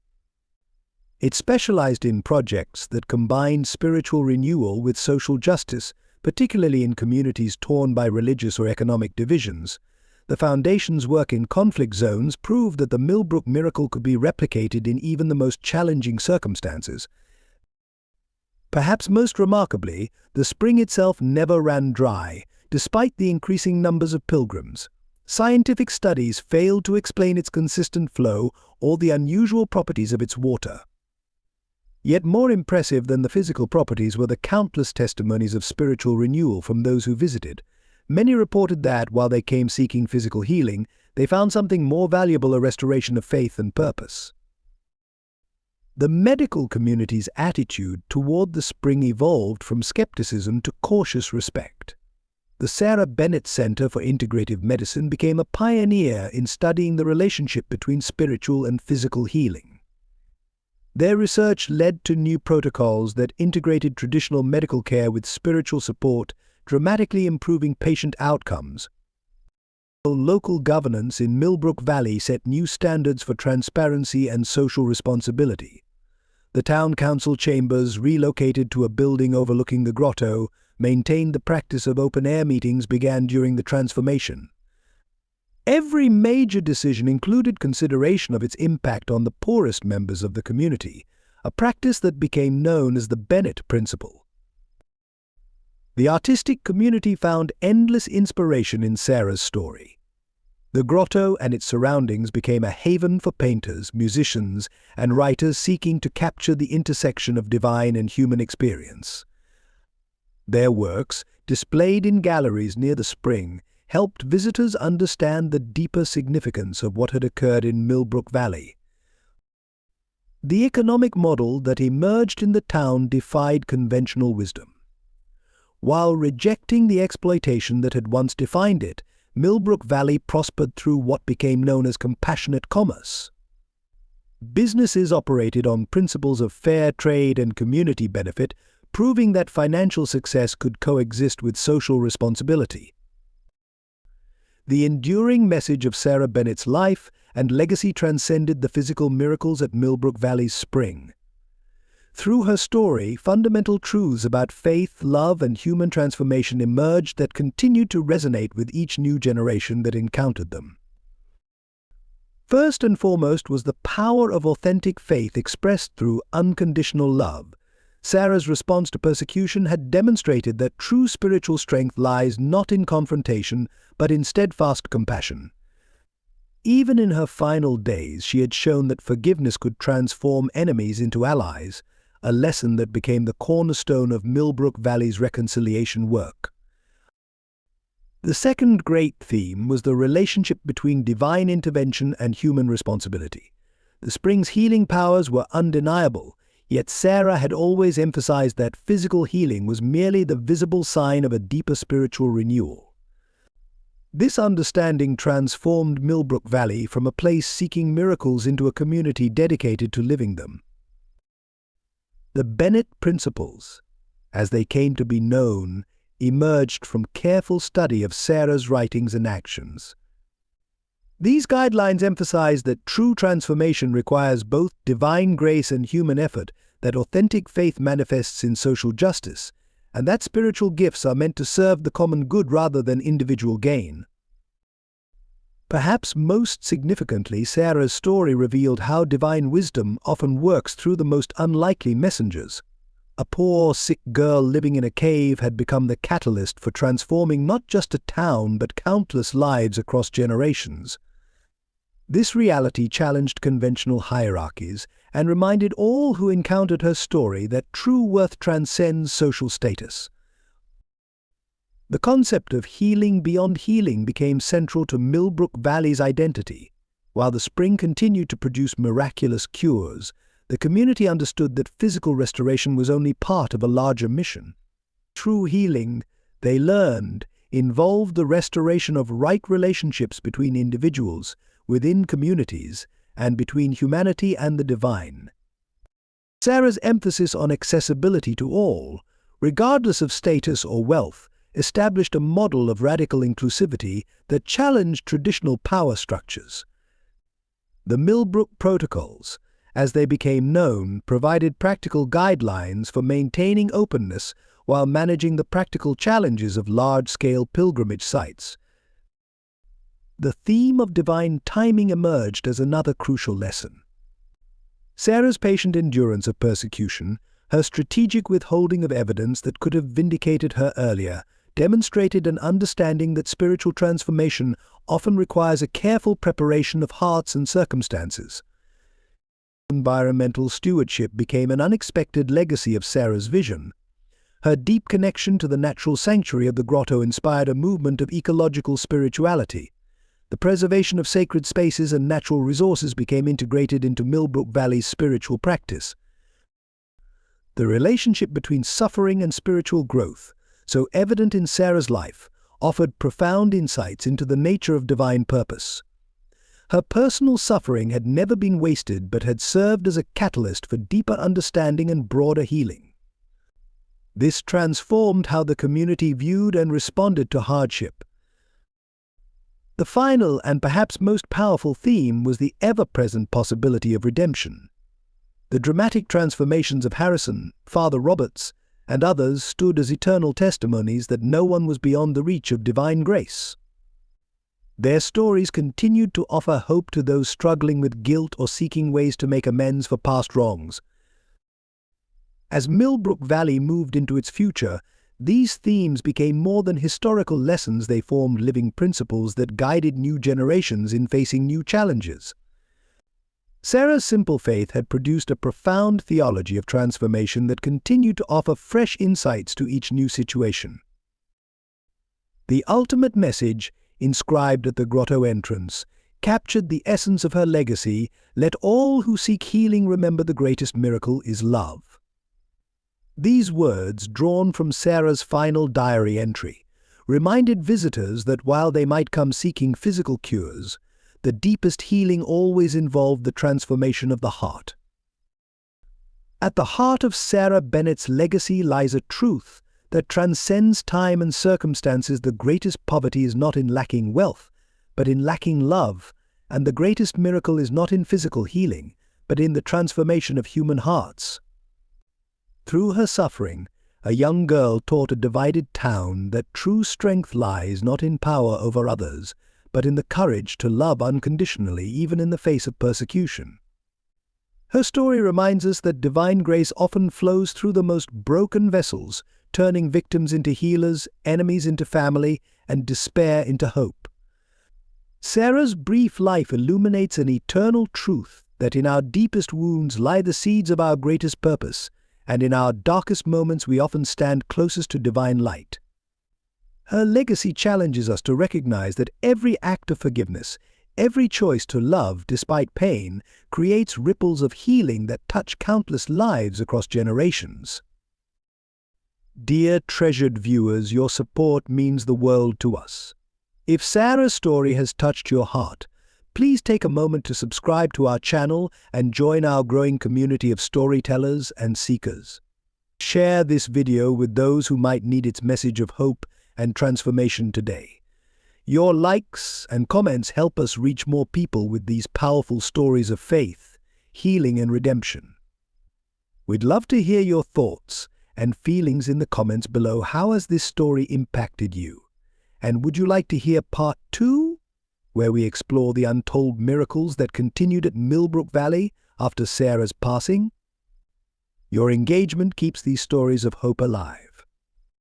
It specialized in projects that combined spiritual renewal with social justice, particularly in communities torn by religious or economic divisions. The Foundation's work in conflict zones proved that the Millbrook miracle could be replicated in even the most challenging circumstances. Perhaps most remarkably, the spring itself never ran dry, despite the increasing numbers of pilgrims. Scientific studies failed to explain its consistent flow or the unusual properties of its water. Yet more impressive than the physical properties were the countless testimonies of spiritual renewal from those who visited. Many reported that, while they came seeking physical healing, they found something more valuable: a restoration of faith and purpose. The medical community's attitude toward the spring evolved from skepticism to cautious respect. The Sarah Bennett Center for Integrative Medicine became a pioneer in studying the relationship between spiritual and physical healing. Their research led to new protocols that integrated traditional medical care with spiritual support, dramatically improving patient outcomes. Local governance in Millbrook Valley set new standards for transparency and social responsibility. The town council chambers, relocated to a building overlooking the grotto, maintained the practice of open-air meetings began during the transformation. Every major decision included consideration of its impact on the poorest members of the community, a practice that became known as the Bennett Principle. The artistic community found endless inspiration in Sarah's story. The grotto and its surroundings became a haven for painters, musicians, and writers seeking to capture the intersection of divine and human experience. Their works, displayed in galleries near the spring, helped visitors understand the deeper significance of what had occurred in Millbrook Valley. The economic model that emerged in the town defied conventional wisdom. While rejecting the exploitation that had once defined it, Millbrook Valley prospered through what became known as compassionate commerce. Businesses operated on principles of fair trade and community benefit, proving that financial success could coexist with social responsibility. The enduring message of Sarah Bennett's life and legacy transcended the physical miracles at Millbrook Valley's spring. Through her story, fundamental truths about faith, love, and human transformation emerged that continued to resonate with each new generation that encountered them. First and foremost was the power of authentic faith expressed through unconditional love. Sarah's response to persecution had demonstrated that true spiritual strength lies not in confrontation, but in steadfast compassion. Even in her final days, she had shown that forgiveness could transform enemies into allies, a lesson that became the cornerstone of Millbrook Valley's reconciliation work. The second great theme was the relationship between divine intervention and human responsibility. The spring's healing powers were undeniable, yet Sarah had always emphasized that physical healing was merely the visible sign of a deeper spiritual renewal. This understanding transformed Millbrook Valley from a place seeking miracles into a community dedicated to living them. The Bennett Principles, as they came to be known, emerged from careful study of Sarah's writings and actions. These guidelines emphasize that true transformation requires both divine grace and human effort, that authentic faith manifests in social justice, and that spiritual gifts are meant to serve the common good rather than individual gain. Perhaps most significantly, Sarah's story revealed how divine wisdom often works through the most unlikely messengers. A poor, sick girl living in a cave had become the catalyst for transforming not just a town but countless lives across generations. This reality challenged conventional hierarchies and reminded all who encountered her story that true worth transcends social status. The concept of healing beyond healing became central to Millbrook Valley's identity. While the spring continued to produce miraculous cures, the community understood that physical restoration was only part of a larger mission. True healing, they learned, involved the restoration of right relationships between individuals, within communities, and between humanity and the divine. Sarah's emphasis on accessibility to all, regardless of status or wealth, established a model of radical inclusivity that challenged traditional power structures. The Millbrook Protocols, as they became known, provided practical guidelines for maintaining openness while managing the practical challenges of large-scale pilgrimage sites. The theme of divine timing emerged as another crucial lesson. Sarah's patient endurance of persecution, her strategic withholding of evidence that could have vindicated her earlier, demonstrated an understanding that spiritual transformation often requires a careful preparation of hearts and circumstances. Environmental stewardship became an unexpected legacy of Sarah's vision. Her deep connection to the natural sanctuary of the grotto inspired a movement of ecological spirituality. The preservation of sacred spaces and natural resources became integrated into Millbrook Valley's spiritual practice. The relationship between suffering and spiritual growth, so evident in Sarah's life, offered profound insights into the nature of divine purpose. Her personal suffering had never been wasted but had served as a catalyst for deeper understanding and broader healing. This transformed how the community viewed and responded to hardship. The final and perhaps most powerful theme was the ever-present possibility of redemption. The dramatic transformations of Harrison, Father Roberts, and others stood as eternal testimonies that no one was beyond the reach of divine grace. Their stories continued to offer hope to those struggling with guilt or seeking ways to make amends for past wrongs. As Millbrook Valley moved into its future, these themes became more than historical lessons. They formed living principles that guided new generations in facing new challenges. Sarah's simple faith had produced a profound theology of transformation that continued to offer fresh insights to each new situation. The ultimate message, inscribed at the grotto entrance, captured the essence of her legacy: let all who seek healing remember the greatest miracle is love. These words, drawn from Sarah's final diary entry, reminded visitors that while they might come seeking physical cures, the deepest healing always involved the transformation of the heart. At the heart of Sarah Bennett's legacy lies a truth that transcends time and circumstances. The greatest poverty is not in lacking wealth, but in lacking love, and the greatest miracle is not in physical healing, but in the transformation of human hearts. Through her suffering, a young girl taught a divided town that true strength lies not in power over others, but in the courage to love unconditionally even in the face of persecution. Her story reminds us that divine grace often flows through the most broken vessels, turning victims into healers, enemies into family, and despair into hope. Sarah's brief life illuminates an eternal truth that in our deepest wounds lie the seeds of our greatest purpose, and in our darkest moments we often stand closest to divine light. Her legacy challenges us to recognize that every act of forgiveness, every choice to love despite pain, creates ripples of healing that touch countless lives across generations. Dear treasured viewers, your support means the world to us. If Sarah's story has touched your heart, please take a moment to subscribe to our channel and join our growing community of storytellers and seekers. Share this video with those who might need its message of hope and transformation today. Your likes and comments help us reach more people with these powerful stories of faith, healing, and redemption. We'd love to hear your thoughts and feelings in the comments below. How has this story impacted you? And would you like to hear part 2? Where we explore the untold miracles that continued at Millbrook Valley after Sarah's passing? Your engagement keeps these stories of hope alive.